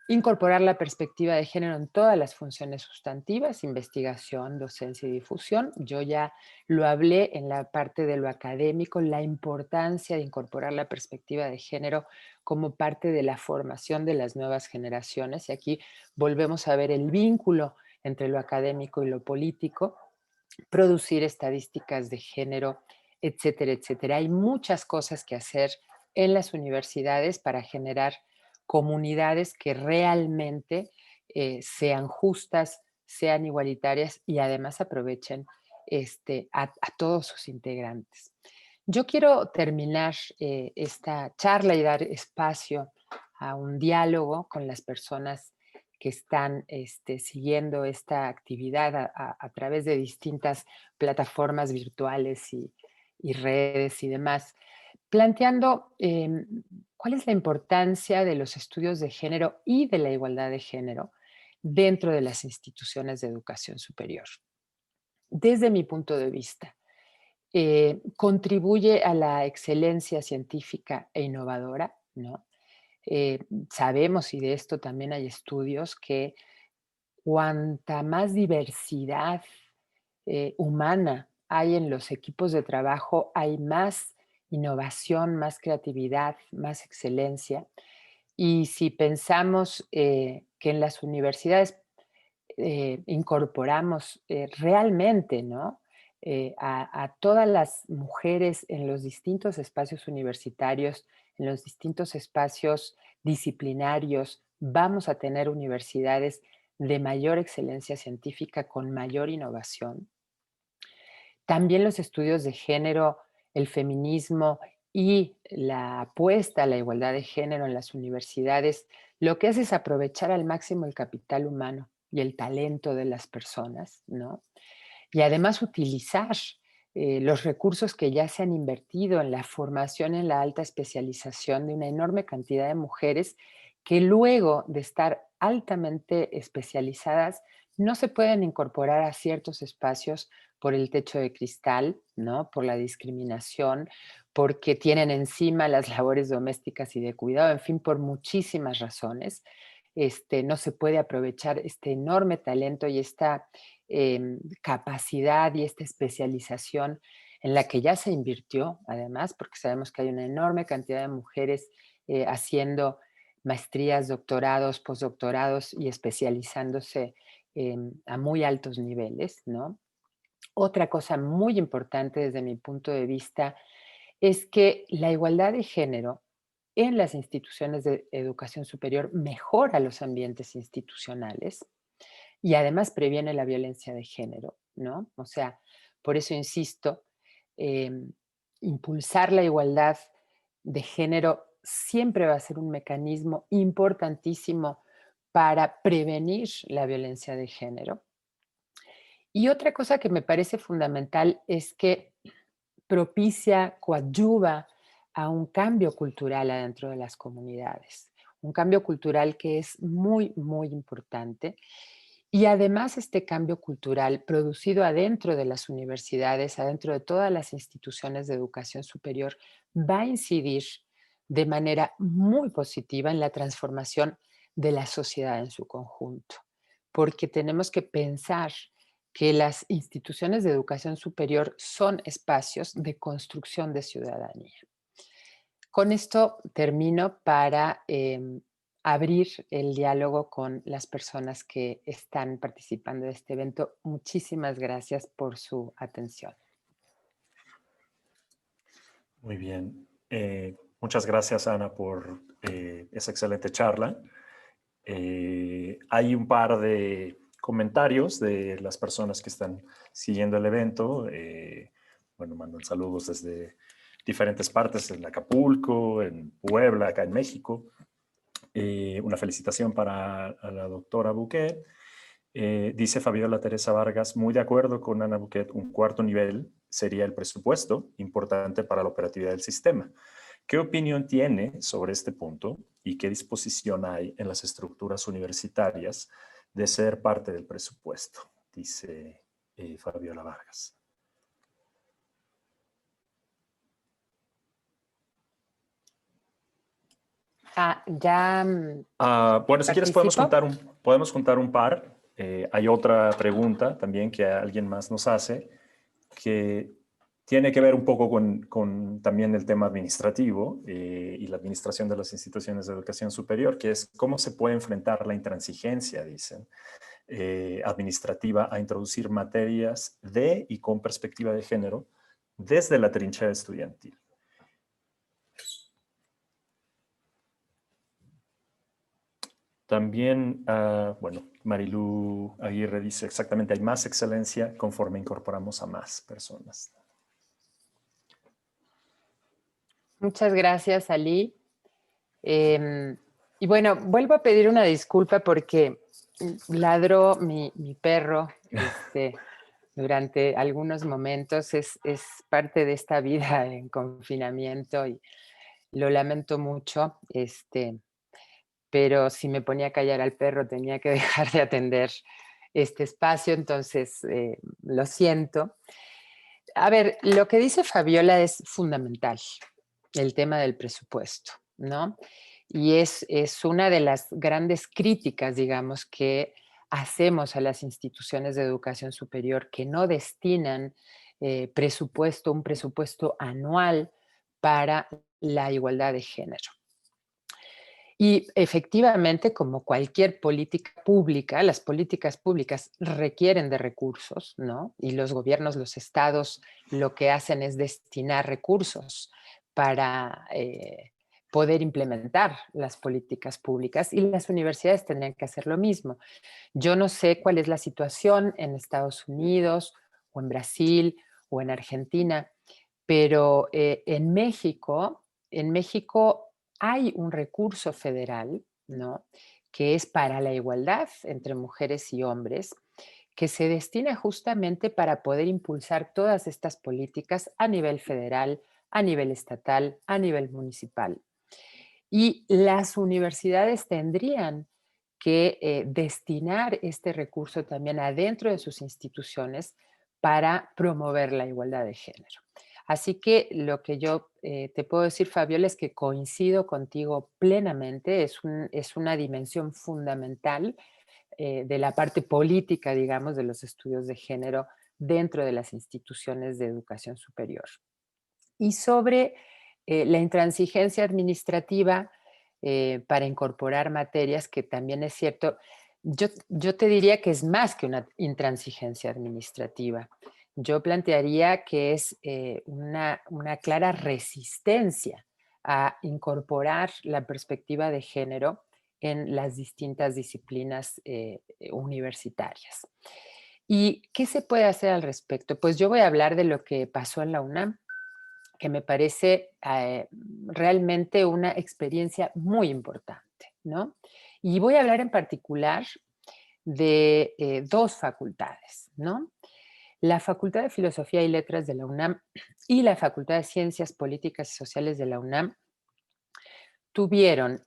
Incorporar la perspectiva de género en todas las funciones sustantivas, investigación, docencia y difusión. Yo ya lo hablé en la parte de lo académico, la importancia de incorporar la perspectiva de género como parte de la formación de las nuevas generaciones. Y aquí volvemos a ver el vínculo entre lo académico y lo político, producir estadísticas de género, etcétera, etcétera. Hay muchas cosas que hacer en las universidades para generar comunidades que realmente sean justas, sean igualitarias y además aprovechen a todos sus integrantes. Yo quiero terminar esta charla y dar espacio a un diálogo con las personas que están siguiendo esta actividad a través de distintas plataformas virtuales y redes y demás, planteando cuál es la importancia de los estudios de género y de la igualdad de género dentro de las instituciones de educación superior. Desde mi punto de vista, contribuye a la excelencia científica e innovadora, ¿no? Sabemos, y de esto también hay estudios, que cuanta más diversidad humana hay en los equipos de trabajo, hay más innovación, más creatividad, más excelencia. Y si pensamos que en las universidades incorporamos realmente, ¿no? A todas las mujeres en los distintos espacios universitarios, en los distintos espacios disciplinarios, vamos a tener universidades de mayor excelencia científica con mayor innovación. También los estudios de género, el feminismo y la apuesta a la igualdad de género en las universidades lo que hace es aprovechar al máximo el capital humano y el talento de las personas, ¿no? Y además utilizar los recursos que ya se han invertido en la formación, en la alta especialización de una enorme cantidad de mujeres que luego de estar altamente especializadas no se pueden incorporar a ciertos espacios por el techo de cristal, ¿no? Por la discriminación, porque tienen encima las labores domésticas y de cuidado, en fin, por muchísimas razones. No se puede aprovechar este enorme talento y esta capacidad y esta especialización en la que ya se invirtió, además, porque sabemos que hay una enorme cantidad de mujeres haciendo maestrías, doctorados, postdoctorados y especializándose a muy altos niveles, ¿no? Otra cosa muy importante desde mi punto de vista es que la igualdad de género en las instituciones de educación superior mejora los ambientes institucionales y además previene la violencia de género, ¿no? O sea, por eso insisto, em, impulsar la igualdad de género siempre va a ser un mecanismo importantísimo para prevenir la violencia de género. Y otra cosa que me parece fundamental es que propicia, coadyuva a un cambio cultural adentro de las comunidades, un cambio cultural que es muy, muy importante. Y además este cambio cultural producido adentro de las universidades, adentro de todas las instituciones de educación superior, va a incidir de manera muy positiva en la transformación de la sociedad en su conjunto, porque tenemos que pensar que las instituciones de educación superior son espacios de construcción de ciudadanía. Con esto termino para abrir el diálogo con las personas que están participando de este evento. Muchísimas gracias por su atención. Muy bien. Muchas gracias, Ana, por esa excelente charla. Hay un par de comentarios de las personas que están siguiendo el evento. Bueno, mandan saludos desde diferentes partes, en Acapulco, en Puebla, acá en México. Una felicitación para la doctora Bouquet. Dice Fabiola Teresa Vargas, muy de acuerdo con Ana Bouquet, un cuarto nivel sería el presupuesto, importante para la operatividad del sistema. ¿Qué opinión tiene sobre este punto y qué disposición hay en las estructuras universitarias de ser parte del presupuesto? Dice Fabiola Vargas. Bueno, si quieres podemos juntar un par. Hay otra pregunta también que alguien más nos hace que tiene que ver un poco con también el tema administrativo y la administración de las instituciones de educación superior, que es cómo se puede enfrentar la intransigencia, dicen, administrativa a introducir materias de y con perspectiva de género desde la trinchera estudiantil. También, bueno, Marilu Aguirre dice exactamente, hay más excelencia conforme incorporamos a más personas. Muchas gracias, Ali. Y bueno, vuelvo a pedir una disculpa porque ladró mi perro durante algunos momentos. Es parte de esta vida en confinamiento y lo lamento mucho. Pero si me ponía a callar al perro tenía que dejar de atender este espacio, entonces lo siento. A ver, lo que dice Fabiola es fundamental, el tema del presupuesto, ¿no? Y es una de las grandes críticas, digamos, que hacemos a las instituciones de educación superior que no destinan un presupuesto anual para la igualdad de género. Y efectivamente, como cualquier política pública, las políticas públicas requieren de recursos, ¿no? Y los gobiernos, los estados, lo que hacen es destinar recursos para poder implementar las políticas públicas y las universidades tendrían que hacer lo mismo. Yo no sé cuál es la situación en Estados Unidos o en Brasil o en Argentina, pero en México hay un recurso federal, ¿no?, que es para la igualdad entre mujeres y hombres, que se destina justamente para poder impulsar todas estas políticas a nivel federal, a nivel estatal, a nivel municipal. Y las universidades tendrían que destinar este recurso también adentro de sus instituciones para promover la igualdad de género. Así que lo que yo te puedo decir, Fabiola, es que coincido contigo plenamente, es una dimensión fundamental de la parte política, digamos, de los estudios de género dentro de las instituciones de educación superior. Y sobre la intransigencia administrativa para incorporar materias, que también es cierto, yo te diría que es más que una intransigencia administrativa. Yo plantearía que es una clara resistencia a incorporar la perspectiva de género en las distintas disciplinas universitarias. ¿Y qué se puede hacer al respecto? Pues yo voy a hablar de lo que pasó en la UNAM, que me parece realmente una experiencia muy importante, ¿no? Y voy a hablar en particular de dos facultades, ¿no? La Facultad de Filosofía y Letras de la UNAM y la Facultad de Ciencias Políticas y Sociales de la UNAM tuvieron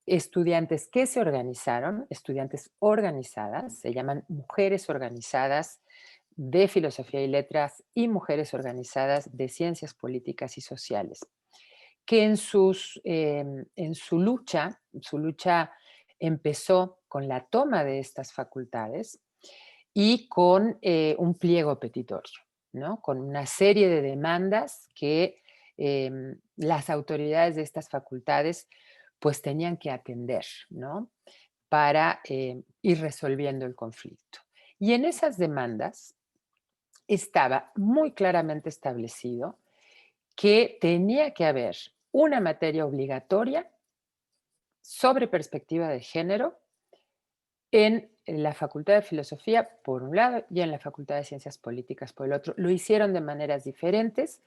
estudiantes que se organizaron, estudiantes organizadas, se llaman mujeres organizadas de Filosofía y Letras y mujeres organizadas de Ciencias Políticas y Sociales, que en su lucha empezó con la toma de estas facultades y con un pliego petitorio, ¿no?, con una serie de demandas que las autoridades de estas facultades pues tenían que atender, ¿no?, para ir resolviendo el conflicto. Y en esas demandas estaba muy claramente establecido que tenía que haber una materia obligatoria sobre perspectiva de género en la Facultad de Filosofía, por un lado, y en la Facultad de Ciencias Políticas, por el otro. Lo hicieron de maneras diferentes,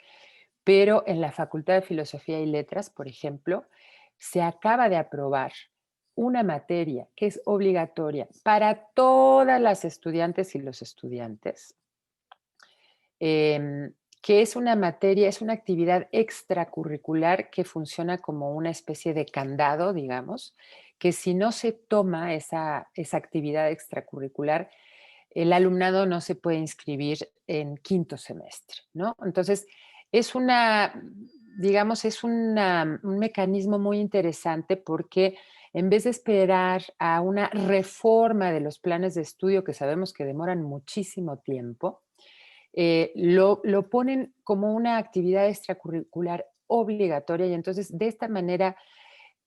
pero en la Facultad de Filosofía y Letras, por ejemplo, se acaba de aprobar una materia que es obligatoria para todas las estudiantes y los estudiantes, que es una materia, es una actividad extracurricular que funciona como una especie de candado, digamos, que si no se toma esa actividad extracurricular, el alumnado no se puede inscribir en quinto semestre, ¿no? Entonces, es digamos, es un mecanismo muy interesante porque en vez de esperar a una reforma de los planes de estudio, que sabemos que demoran muchísimo tiempo, lo ponen como una actividad extracurricular obligatoria, y entonces de esta manera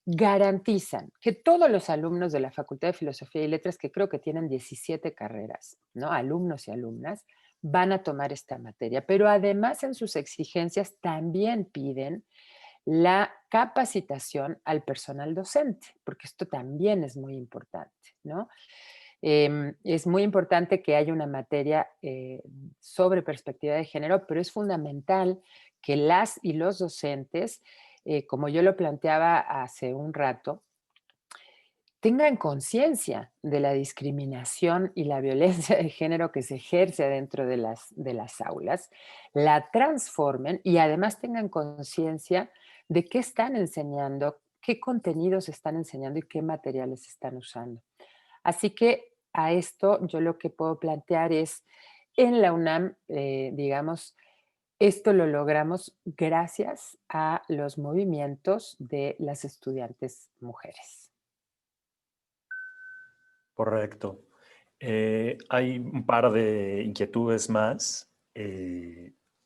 garantizan que todos los alumnos de la Facultad de Filosofía y Letras, que creo que tienen 17 carreras, ¿no?, alumnos y alumnas, van a tomar esta materia. Pero además en sus exigencias también piden la capacitación al personal docente, porque esto también es muy importante, ¿no? Es muy importante que haya una materia sobre perspectiva de género, pero es fundamental que las y los docentes, como yo lo planteaba hace un rato, tengan conciencia de la discriminación y la violencia de género que se ejerce dentro de las aulas, la transformen y además tengan conciencia de qué están enseñando, qué contenidos están enseñando y qué materiales están usando. Así que a esto yo lo que puedo plantear es, en la UNAM, digamos, esto lo logramos gracias a los movimientos de las estudiantes mujeres. Correcto. Hay un par de inquietudes más.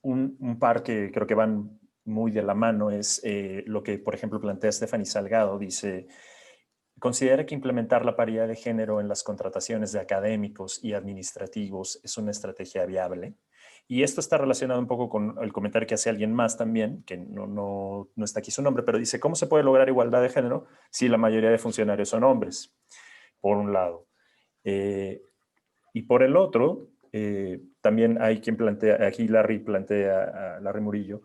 Un par que creo que van muy de la mano es lo que, por ejemplo, plantea Stephanie Salgado. Dice, considera que implementar la paridad de género en las contrataciones de académicos y administrativos es una estrategia viable. Y esto está relacionado un poco con el comentario que hace alguien más también, que no está aquí su nombre, pero dice, ¿cómo se puede lograr igualdad de género si la mayoría de funcionarios son hombres? Por un lado. Y por el otro, También hay quien plantea, aquí Larry Larry Murillo,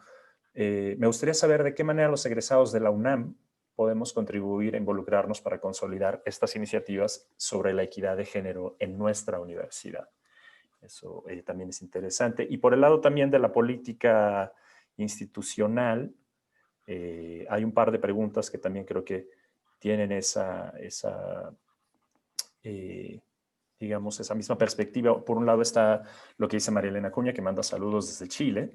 me gustaría saber de qué manera los egresados de la UNAM podemos contribuir a involucrarnos para consolidar estas iniciativas sobre la equidad de género en nuestra universidad. Eso también es interesante. Y por el lado también de la política institucional, hay un par de preguntas que también creo que tienen digamos, esa misma perspectiva. Por un lado está lo que dice María Elena Acuña, que manda saludos desde Chile.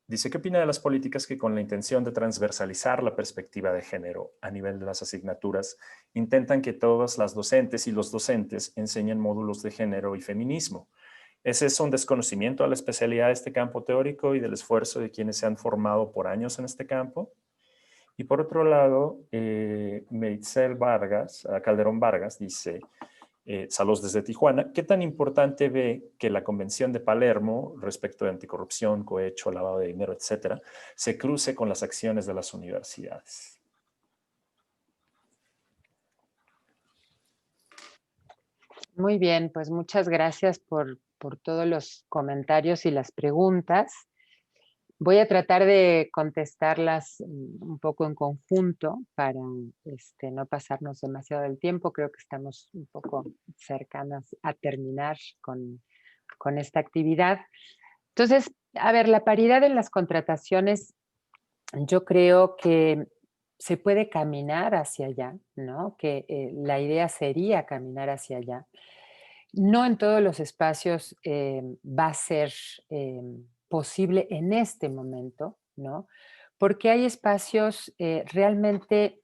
Dice, ¿qué opina de las políticas que con la intención de transversalizar la perspectiva de género a nivel de las asignaturas intentan que todas las docentes y los docentes enseñen módulos de género y feminismo? ¿Es eso un desconocimiento a la especialidad de este campo teórico y del esfuerzo de quienes se han formado por años en este campo? Y por otro lado, Meritzel Calderón Vargas dice, saludos desde Tijuana, ¿qué tan importante ve que la Convención de Palermo respecto de anticorrupción, cohecho, lavado de dinero, etcétera, se cruce con las acciones de las universidades? Muy bien, pues muchas gracias por todos los comentarios y las preguntas. Voy a tratar de contestarlas un poco en conjunto para no pasarnos demasiado del tiempo. Creo que estamos un poco cercanas a terminar con esta actividad. Entonces, a ver, la paridad en las contrataciones, yo creo que se puede caminar hacia allá, ¿no? Que la idea sería caminar hacia allá. No en todos los espacios va a ser posible en este momento, ¿no? Porque hay espacios realmente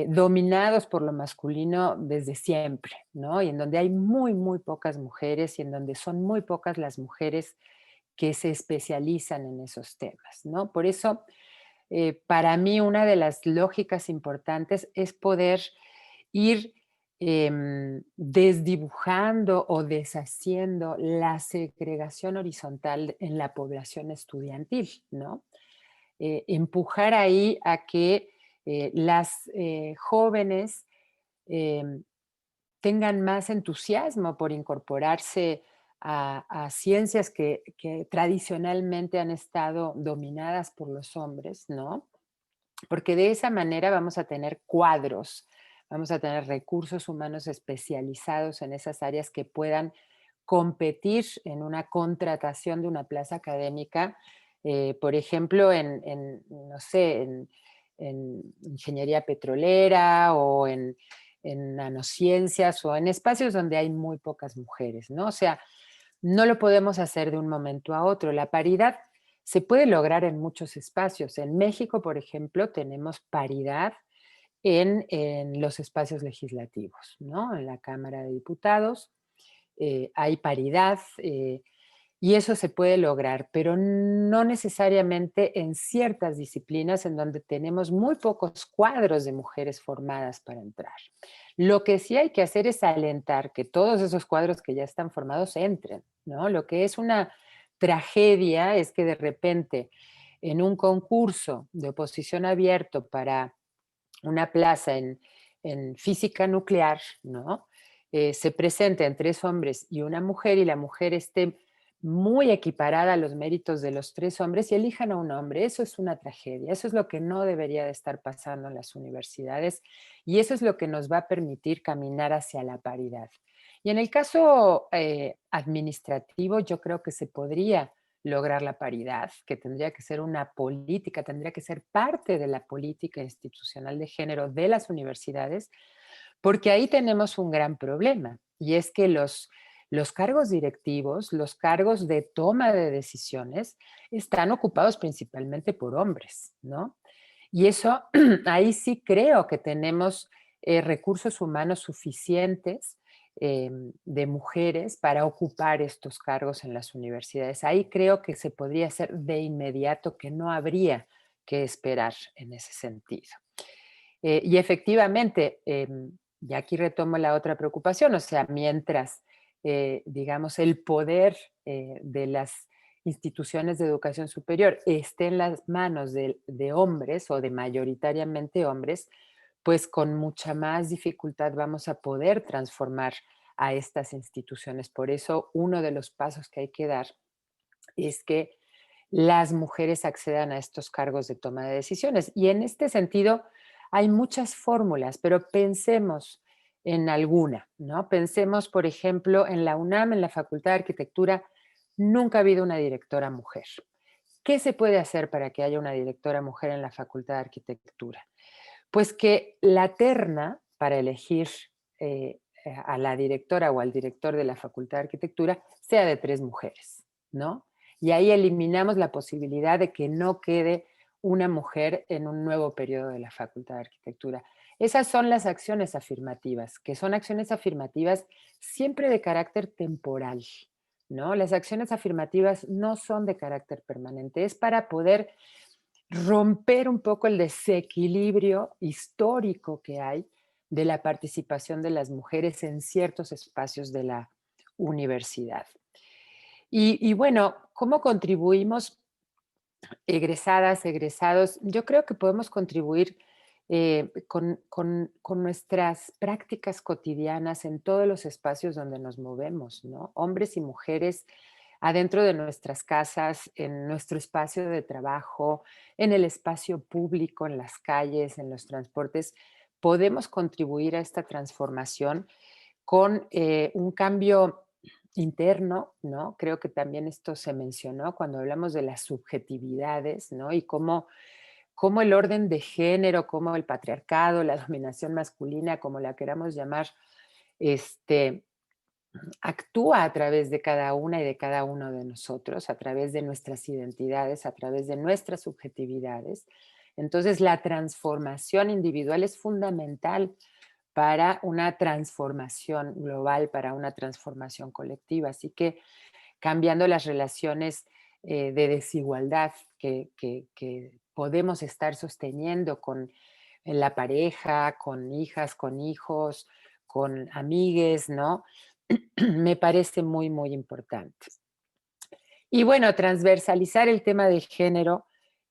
dominados por lo masculino desde siempre, ¿no? Y en donde hay muy, muy pocas mujeres y en donde son muy pocas las mujeres que se especializan en esos temas, ¿no? Por eso, para mí, una de las lógicas importantes es poder ir desdibujando o deshaciendo la segregación horizontal en la población estudiantil, ¿no? Empujar ahí a que las jóvenes tengan más entusiasmo por incorporarse a ciencias que tradicionalmente han estado dominadas por los hombres, ¿no? Porque de esa manera vamos a tener cuadros, vamos a tener recursos humanos especializados en esas áreas que puedan competir en una contratación de una plaza académica, por ejemplo, no sé, en ingeniería petrolera o en nanociencias o en espacios donde hay muy pocas mujeres, ¿no? O sea, no lo podemos hacer de un momento a otro. La paridad se puede lograr en muchos espacios. En México, por ejemplo, tenemos paridad en los espacios legislativos, ¿no? En la Cámara de Diputados hay paridad y eso se puede lograr, pero no necesariamente en ciertas disciplinas en donde tenemos muy pocos cuadros de mujeres formadas para entrar. Lo que sí hay que hacer es alentar que todos esos cuadros que ya están formados entren, ¿no? Lo que es una tragedia es que de repente en un concurso de oposición abierto para una plaza en física nuclear, ¿no? Se presenten 3 hombres y una mujer y la mujer esté muy equiparada a los méritos de los 3 hombres y elijan a un hombre. Eso es una tragedia. Eso es lo que no debería de estar pasando en las universidades y eso es lo que nos va a permitir caminar hacia la paridad. Y en el caso administrativo, yo creo que se podría lograr la paridad, que tendría que ser una política, tendría que ser parte de la política institucional de género de las universidades, porque ahí tenemos un gran problema y es que los cargos directivos, los cargos de toma de decisiones están ocupados principalmente por hombres, ¿no? Y eso, ahí sí creo que tenemos recursos humanos suficientes de mujeres para ocupar estos cargos en las universidades. Ahí creo que se podría hacer de inmediato, que no habría que esperar en ese sentido. Y efectivamente, y aquí retomo la otra preocupación, o sea, mientras, digamos, el poder de las instituciones de educación superior esté en las manos de hombres o de mayoritariamente hombres, pues con mucha más dificultad vamos a poder transformar a estas instituciones. Por eso, uno de los pasos que hay que dar es que las mujeres accedan a estos cargos de toma de decisiones. Y en este sentido, hay muchas fórmulas, pero pensemos en alguna, ¿no? Pensemos, por ejemplo, en la UNAM, en la Facultad de Arquitectura, nunca ha habido una directora mujer. ¿Qué se puede hacer para que haya una directora mujer en la Facultad de Arquitectura? Pues que la terna para elegir a la directora o al director de la Facultad de Arquitectura sea de 3 mujeres, ¿no? Y ahí eliminamos la posibilidad de que no quede una mujer en un nuevo periodo de la Facultad de Arquitectura. Esas son las acciones afirmativas, que son acciones afirmativas siempre de carácter temporal, ¿no? Las acciones afirmativas no son de carácter permanente, es para poder romper un poco el desequilibrio histórico que hay de la participación de las mujeres en ciertos espacios de la universidad. Y bueno, ¿cómo contribuimos egresadas, egresados? Yo creo que podemos contribuir con nuestras prácticas cotidianas en todos los espacios donde nos movemos, ¿no? Hombres y mujeres adentro de nuestras casas, en nuestro espacio de trabajo, en el espacio público, en las calles, en los transportes, podemos contribuir a esta transformación con un cambio interno, ¿no? Creo que también esto se mencionó cuando hablamos de las subjetividades, ¿no? Y cómo el orden de género, cómo el patriarcado, la dominación masculina, como la queramos llamar, este, actúa a través de cada una y de cada uno de nosotros, a través de nuestras identidades, a través de nuestras subjetividades. Entonces, la transformación individual es fundamental para una transformación global, para una transformación colectiva. Así que cambiando las relaciones de desigualdad que podemos estar sosteniendo con la pareja, con hijas, con hijos, con amigues, ¿no? Me parece muy, muy importante. Y bueno, transversalizar el tema de género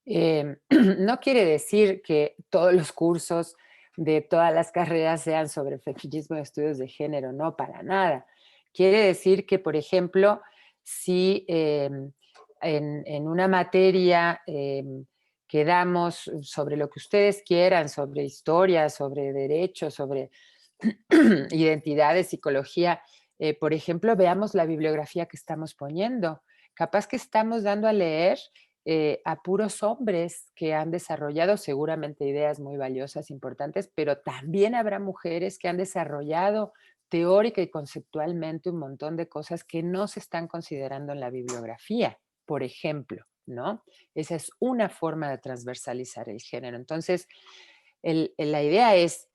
no quiere decir que todos los cursos de todas las carreras sean sobre feminismo y estudios de género, no, para nada. Quiere decir que, por ejemplo, si en una materia que damos sobre lo que ustedes quieran, sobre historia, sobre derechos, sobre identidades, psicología, por ejemplo, veamos la bibliografía que estamos poniendo. Capaz que estamos dando a leer a puros hombres que han desarrollado seguramente ideas muy valiosas, importantes, pero también habrá mujeres que han desarrollado teórica y conceptualmente un montón de cosas que no se están considerando en la bibliografía, por ejemplo, ¿no? Esa es una forma de transversalizar el género. Entonces, la idea es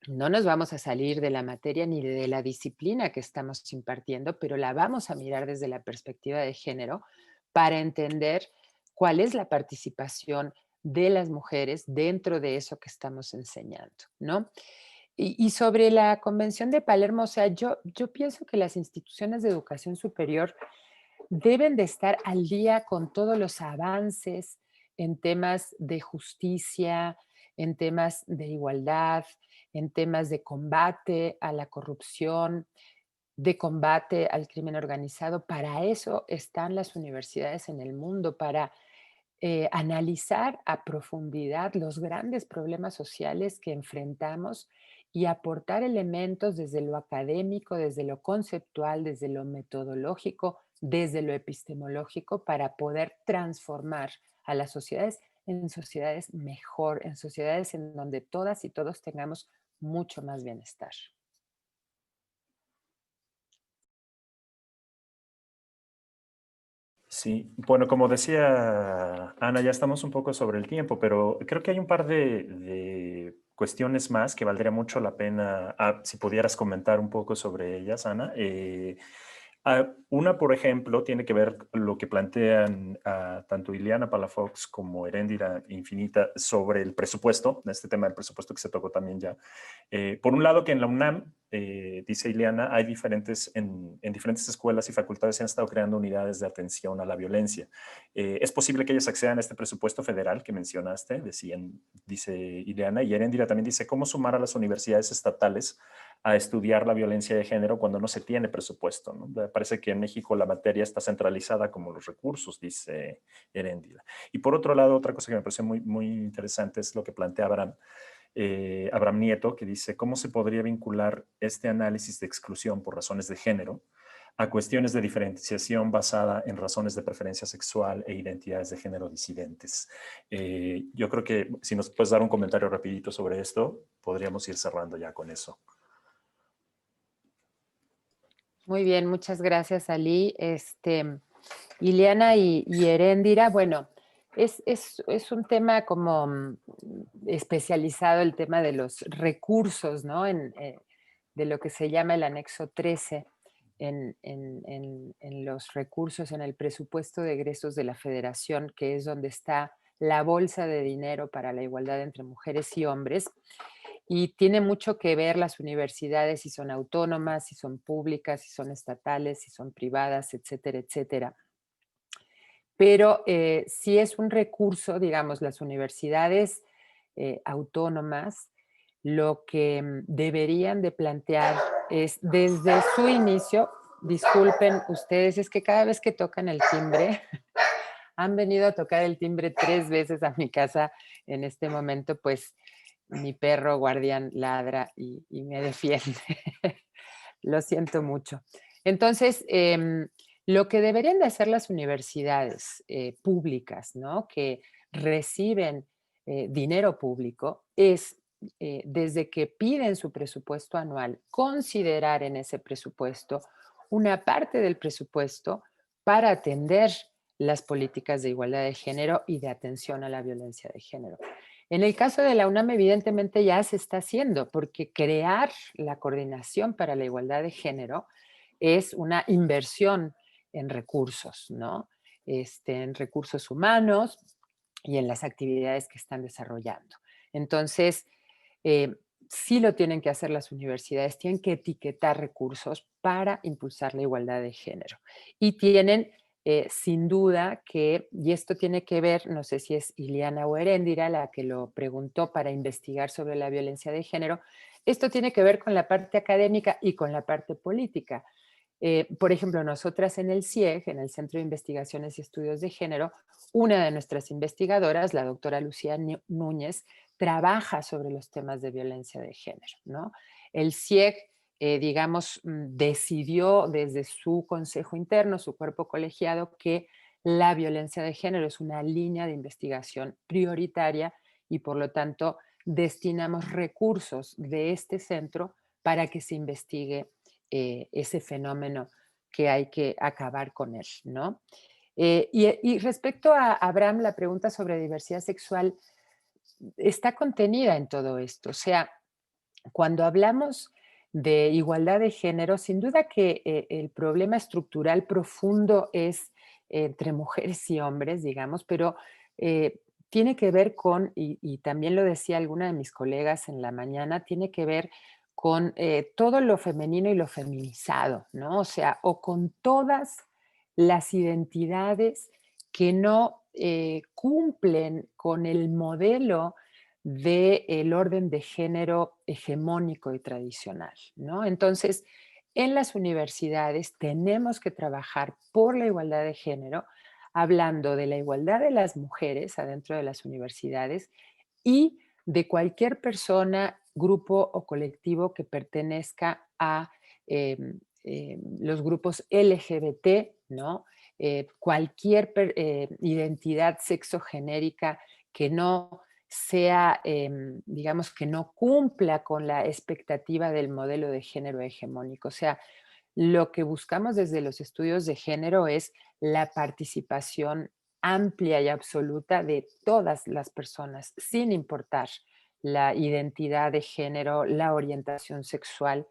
no nos vamos a salir de la materia ni de la disciplina que estamos impartiendo, pero la vamos a mirar desde la perspectiva de género para entender cuál es la participación de las mujeres dentro de eso que estamos enseñando, ¿no? Y sobre la Convención de Palermo, o sea, yo pienso que las instituciones de educación superior deben de estar al día con todos los avances en temas de justicia, en temas de igualdad, en temas de combate a la corrupción, de combate al crimen organizado. Para eso están las universidades en el mundo, para analizar a profundidad los grandes problemas sociales que enfrentamos y aportar elementos desde lo académico, desde lo conceptual, desde lo metodológico, desde lo epistemológico, para poder transformar a las sociedades en sociedades mejor, en sociedades en donde todas y todos tengamos mucho más bienestar. Sí, bueno, como decía Ana, ya estamos un poco sobre el tiempo, pero creo que hay un par de cuestiones más que valdría mucho la pena, si pudieras comentar un poco sobre ellas, Ana. Una, por ejemplo, tiene que ver lo que plantean tanto Ileana Palafox como Heréndira Infinita sobre el presupuesto, este tema del presupuesto que se tocó también ya. Por un lado, que en la UNAM, dice Ileana, hay en diferentes escuelas y facultades se han estado creando unidades de atención a la violencia. Es posible que ellos accedan a este presupuesto federal que mencionaste, dice Ileana, y Heréndira también dice, ¿cómo sumar a las universidades estatales a estudiar la violencia de género cuando no se tiene presupuesto, ¿no? Me parece que en México la materia está centralizada como los recursos, dice Heréndira. Y por otro lado, otra cosa que me parece muy, muy interesante es lo que plantea Abraham Nieto, que dice, ¿cómo se podría vincular este análisis de exclusión por razones de género a cuestiones de diferenciación basada en razones de preferencia sexual e identidades de género disidentes? Yo creo que si nos puedes dar un comentario rapidito sobre esto, podríamos ir cerrando ya con eso. Muy bien, muchas gracias, Ali. Ileana y Heréndira, bueno, es un tema como especializado, el tema de los recursos, ¿no? De lo que se llama el anexo 13 en los recursos, en el presupuesto de egresos de la Federación, que es donde está la bolsa de dinero para la igualdad entre mujeres y hombres. Y tiene mucho que ver las universidades, si son autónomas, si son públicas, si son estatales, si son privadas, etcétera, etcétera. Pero sí es un recurso, digamos, las universidades autónomas, lo que deberían de plantear es desde su inicio, disculpen ustedes, es que cada vez que tocan el timbre, han venido a tocar el timbre 3 veces a mi casa en este momento, pues mi perro guardián ladra y me defiende. Lo siento mucho. Entonces, lo que deberían de hacer las universidades públicas, ¿no? Que reciben dinero público, es desde que piden su presupuesto anual, considerar en ese presupuesto una parte del presupuesto para atender las políticas de igualdad de género y de atención a la violencia de género. En el caso de la UNAM, evidentemente ya se está haciendo, porque crear la coordinación para la igualdad de género es una inversión en recursos, ¿no? En recursos humanos y en las actividades que están desarrollando. Entonces, sí lo tienen que hacer las universidades, tienen que etiquetar recursos para impulsar la igualdad de género. Y tienen sin duda que, y esto tiene que ver, no sé si es Ileana o Heréndira la que lo preguntó para investigar sobre la violencia de género, esto tiene que ver con la parte académica y con la parte política. Por ejemplo, nosotras en el CIEG, en el Centro de Investigaciones y Estudios de Género, una de nuestras investigadoras, la doctora Lucía Núñez, trabaja sobre los temas de violencia de género, ¿no? El CIEG digamos, decidió desde su consejo interno, su cuerpo colegiado, que la violencia de género es una línea de investigación prioritaria y por lo tanto destinamos recursos de este centro para que se investigue ese fenómeno que hay que acabar con él, ¿no? Y respecto a Abraham, la pregunta sobre diversidad sexual está contenida en todo esto. O sea, cuando hablamos de igualdad de género, sin duda que el problema estructural profundo es entre mujeres y hombres, digamos, pero tiene que ver con, y también lo decía alguna de mis colegas en la mañana, tiene que ver con todo lo femenino y lo feminizado, ¿no? O sea, o con todas las identidades que no cumplen con el modelo del orden de género hegemónico y tradicional, ¿no? Entonces, en las universidades tenemos que trabajar por la igualdad de género, hablando de la igualdad de las mujeres adentro de las universidades y de cualquier persona, grupo o colectivo que pertenezca a los grupos LGBT, ¿no? Cualquier identidad sexogenérica que no sea, digamos, que no cumpla con la expectativa del modelo de género hegemónico. O sea, lo que buscamos desde los estudios de género es la participación amplia y absoluta de todas las personas, sin importar la identidad de género, la orientación sexual,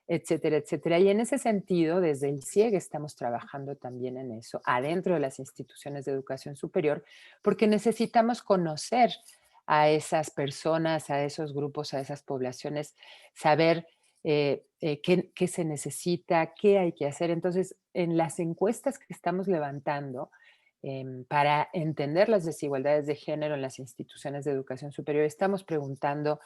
etcétera, etcétera. Y en ese sentido, desde el CIEG estamos trabajando también en eso, adentro de las instituciones de educación superior, porque necesitamos conocer a esas personas, a esos grupos, a esas poblaciones, saber qué se necesita, qué hay que hacer. Entonces, en las encuestas que estamos levantando para entender las desigualdades de género en las instituciones de educación superior, estamos preguntando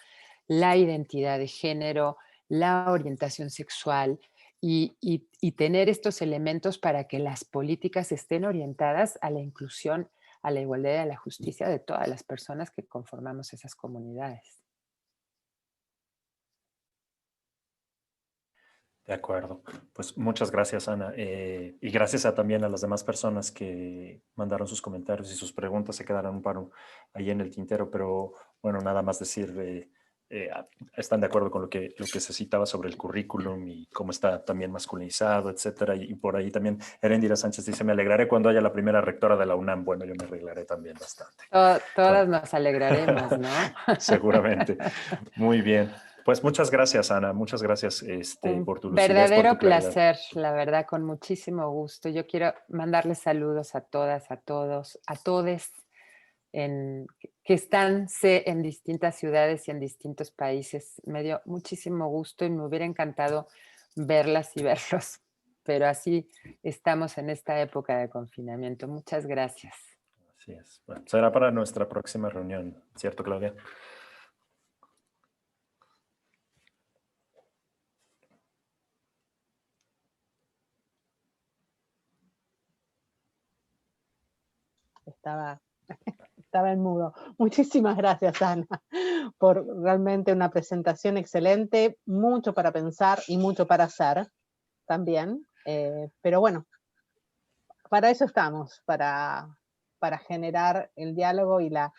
la identidad de género, la orientación sexual y tener estos elementos para que las políticas estén orientadas a la inclusión, a la igualdad y a la justicia de todas las personas que conformamos esas comunidades. De acuerdo. Pues muchas gracias, Ana. Y gracias también a las demás personas que mandaron sus comentarios y sus preguntas. Se quedaron un par ahí en el tintero, pero bueno, nada más decir, están de acuerdo con lo que se citaba sobre el currículum y cómo está también masculinizado, etcétera. Y por ahí también Erendira Sánchez dice, me alegraré cuando haya la primera rectora de la UNAM. Bueno, yo me alegraré también bastante. Todas nos alegraremos, ¿no? Seguramente. Muy bien. Pues muchas gracias, Ana. Muchas gracias por tu lucidez, por Verdadero tu claridad. placer, la verdad, con muchísimo gusto. Yo quiero mandarles saludos a todas, a todos, a todes que están en distintas ciudades y en distintos países. Me dio muchísimo gusto y me hubiera encantado verlas y verlos, pero así estamos en esta época de confinamiento. Muchas gracias. Así es. Bueno, será para nuestra próxima reunión, ¿cierto, Claudia? Estaba en mudo. Muchísimas gracias, Ana, por realmente una presentación excelente, mucho para pensar y mucho para hacer también. Pero bueno, para eso estamos, para generar el diálogo y la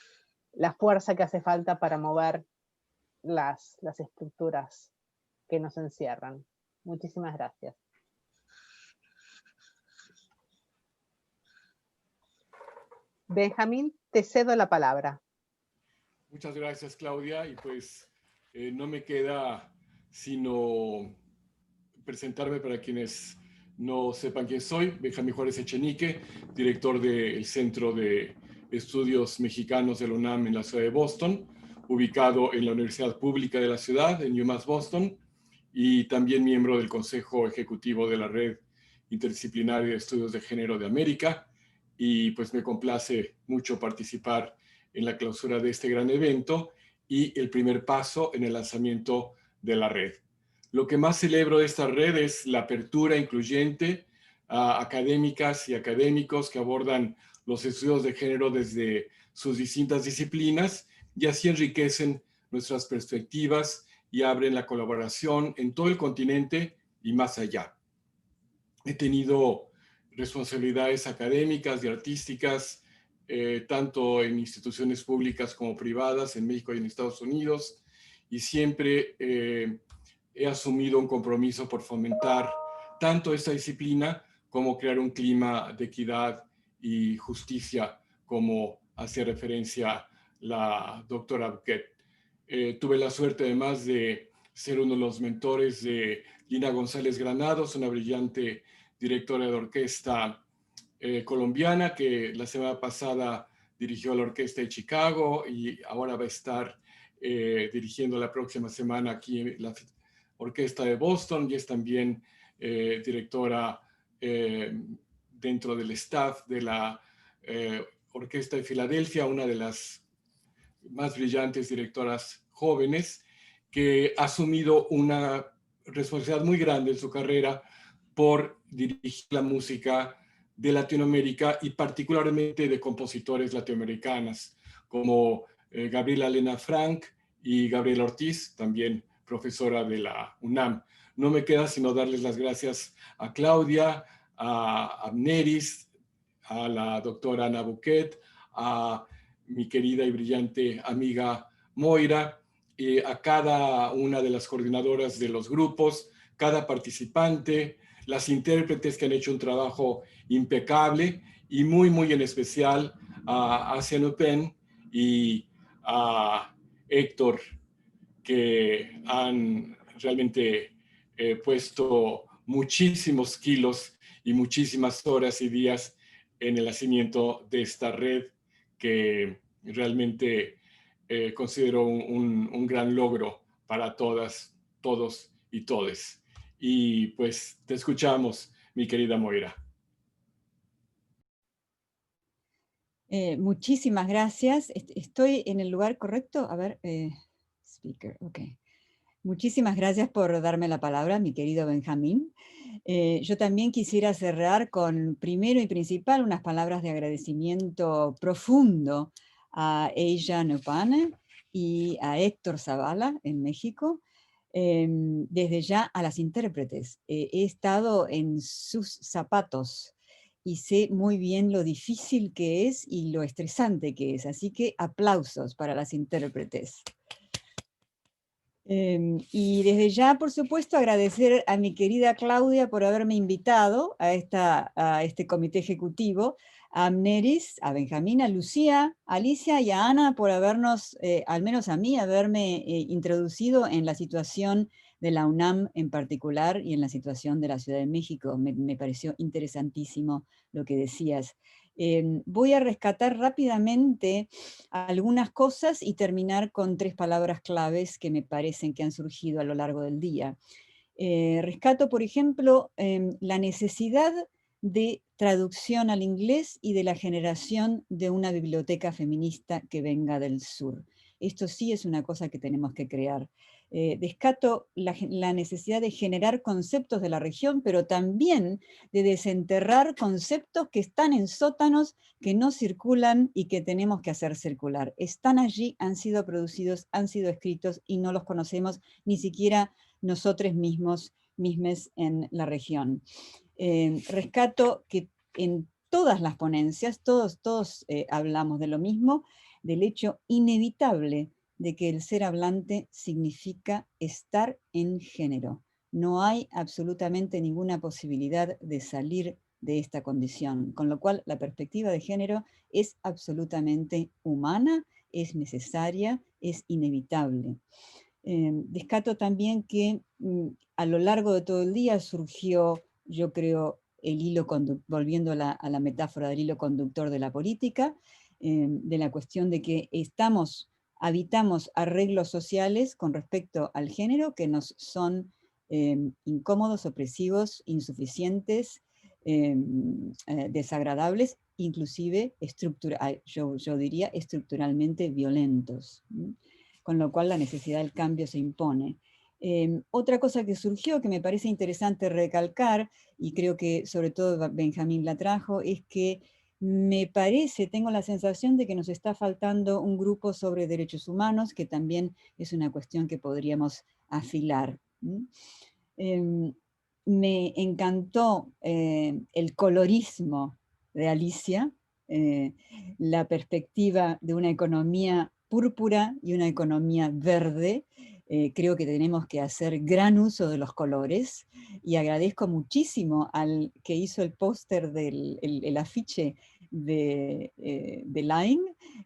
fuerza que hace falta para mover las estructuras que nos encierran. Muchísimas gracias. Benjamín, te cedo la palabra. Muchas gracias, Claudia. Y pues no me queda sino presentarme para quienes no sepan quién soy. Benjamín Juárez Echenique, director del Centro de Estudios Mexicanos de la UNAM en la ciudad de Boston, ubicado en la Universidad Pública de la ciudad, en UMass Boston, y también miembro del Consejo Ejecutivo de la Red Interdisciplinaria de Estudios de Género de América. Y pues me complace mucho participar en la clausura de este gran evento y el primer paso en el lanzamiento de la red. Lo que más celebro de esta red es la apertura incluyente a académicas y académicos que abordan los estudios de género desde sus distintas disciplinas y así enriquecen nuestras perspectivas y abren la colaboración en todo el continente y más allá. He tenido responsabilidades académicas y artísticas, tanto en instituciones públicas como privadas en México y en Estados Unidos, y siempre he asumido un compromiso por fomentar tanto esta disciplina como crear un clima de equidad y justicia, como hacía referencia la doctora Buquet. Tuve la suerte además de ser uno de los mentores de Lina González Granados, una brillante directora de orquesta colombiana que la semana pasada dirigió la Orquesta de Chicago y ahora va a estar dirigiendo la próxima semana aquí la Orquesta de Boston y es también directora dentro del staff de la Orquesta de Filadelfia, una de las más brillantes directoras jóvenes, que ha asumido una responsabilidad muy grande en su carrera por dirigir la música de Latinoamérica y particularmente de compositores latinoamericanas como Gabriela Elena Frank y Gabriela Ortiz, también profesora de la UNAM. No me queda sino darles las gracias a Claudia, a Amneris, a la doctora Ana Buquet, a mi querida y brillante amiga Moira, a cada una de las coordinadoras de los grupos, cada participante, las intérpretes que han hecho un trabajo impecable y muy, muy en especial a Asia Nupen y a Héctor, que han realmente puesto muchísimos kilos y muchísimas horas y días en el nacimiento de esta red que realmente considero un gran logro para todas, todos y todes. Y pues te escuchamos, mi querida Moira. Muchísimas gracias. ¿Estoy en el lugar correcto? A ver, speaker, ok. Muchísimas gracias por darme la palabra, mi querido Benjamín. Yo también quisiera cerrar con, primero y principal, unas palabras de agradecimiento profundo a Eija Nopane y a Héctor Zavala en México, desde ya a las intérpretes. He estado en sus zapatos y sé muy bien lo difícil que es y lo estresante que es, así que aplausos para las intérpretes. Y desde ya, por supuesto, agradecer a mi querida Claudia por haberme invitado a este comité ejecutivo, a Amneris, a Benjamín, a Lucía, a Alicia y a Ana por habernos, al menos a mí, haberme introducido en la situación de la UNAM en particular y en la situación de la Ciudad de México. Me pareció interesantísimo lo que decías. Voy a rescatar rápidamente algunas cosas y terminar con 3 palabras claves que me parecen que han surgido a lo largo del día. Rescato, por ejemplo, la necesidad de traducción al inglés y de la generación de una biblioteca feminista que venga del sur. Esto sí es una cosa que tenemos que crear. Descato la necesidad de generar conceptos de la región, pero también de desenterrar conceptos que están en sótanos, que no circulan y que tenemos que hacer circular. Están allí, han sido producidos, han sido escritos y no los conocemos ni siquiera nosotros mismos en la región. Rescato que en todas las ponencias, todos hablamos de lo mismo, del hecho inevitable de que el ser hablante significa estar en género. No hay absolutamente ninguna posibilidad de salir de esta condición, con lo cual la perspectiva de género es absolutamente humana, es necesaria, es inevitable. Descato también que a lo largo de todo el día surgió, yo creo, el hilo conductor, volviendo a la metáfora del hilo conductor de la política, de la cuestión de que habitamos arreglos sociales con respecto al género que nos son incómodos, opresivos, insuficientes, desagradables, inclusive yo diría estructuralmente violentos. Con lo cual la necesidad del cambio se impone. Otra cosa que surgió que me parece interesante recalcar, y creo que sobre todo Benjamín la trajo, es que me parece, tengo la sensación de que nos está faltando un grupo sobre derechos humanos, que también es una cuestión que podríamos afilar. Me encantó el colorismo de Alicia, la perspectiva de una economía púrpura y una economía verde. Creo que tenemos que hacer gran uso de los colores y agradezco muchísimo al que hizo el póster el afiche de Line,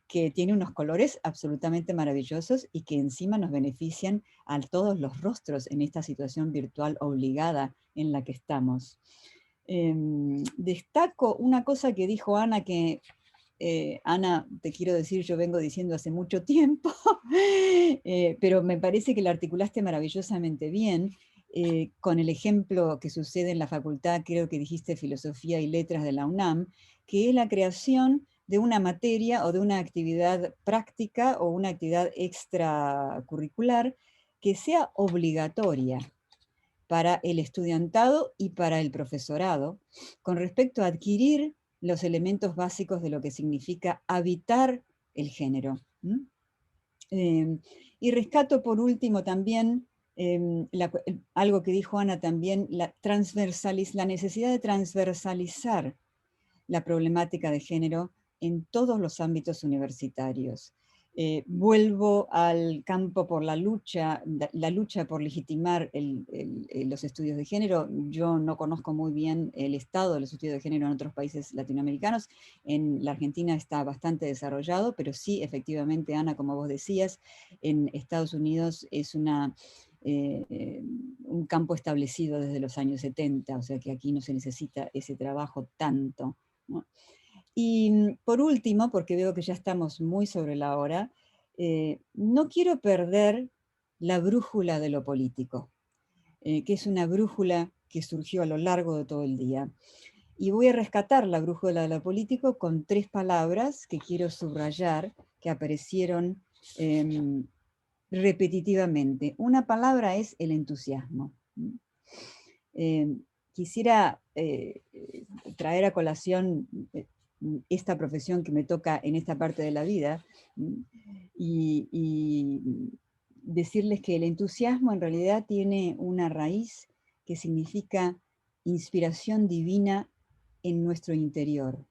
que tiene unos colores absolutamente maravillosos y que encima nos benefician a todos los rostros en esta situación virtual obligada en la que estamos. Destaco una cosa que dijo Ana que Ana, te quiero decir, yo vengo diciendo hace mucho tiempo, pero me parece que la articulaste maravillosamente bien, con el ejemplo que sucede en la facultad, creo que dijiste Filosofía y Letras de la UNAM, que es la creación de una materia o de una actividad práctica o una actividad extracurricular que sea obligatoria para el estudiantado y para el profesorado, con respecto a adquirir los elementos básicos de lo que significa habitar el género. Y rescato por último también algo que dijo Ana también, la necesidad de transversalizar la problemática de género en todos los ámbitos universitarios. Vuelvo al campo por la lucha por legitimar los estudios de género. Yo no conozco muy bien el estado de los estudios de género en otros países latinoamericanos. En la Argentina está bastante desarrollado, pero sí, efectivamente, Ana, como vos decías, en Estados Unidos es un campo establecido desde los años 70, o sea que aquí no se necesita ese trabajo tanto, ¿no? Y por último, porque veo que ya estamos muy sobre la hora, no quiero perder la brújula de lo político, que es una brújula que surgió a lo largo de todo el día. Y voy a rescatar la brújula de lo político con 3 palabras que quiero subrayar, que aparecieron repetitivamente. Una palabra es el entusiasmo. Quisiera traer a colación esta profesión que me toca en esta parte de la vida y decirles que el entusiasmo en realidad tiene una raíz que significa inspiración divina en nuestro interior.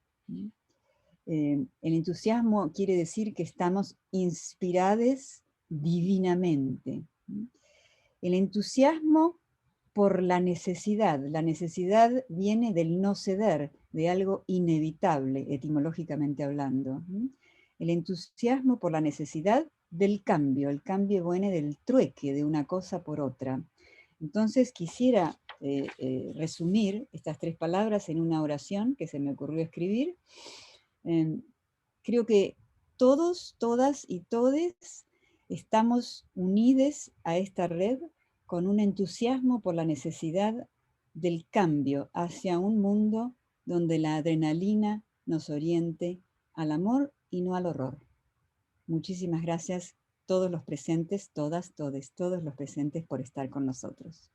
El entusiasmo quiere decir que estamos inspirados divinamente. El entusiasmo por la necesidad viene del no ceder, de algo inevitable, etimológicamente hablando. El entusiasmo por la necesidad del cambio, el cambio viene del trueque de una cosa por otra. Entonces quisiera resumir estas 3 palabras en una oración que se me ocurrió escribir. Creo que todos, todas y todes estamos unidos a esta red con un entusiasmo por la necesidad del cambio hacia un mundo donde la adrenalina nos oriente al amor y no al horror. Muchísimas gracias todos los presentes, todas, todes, todos los presentes por estar con nosotros.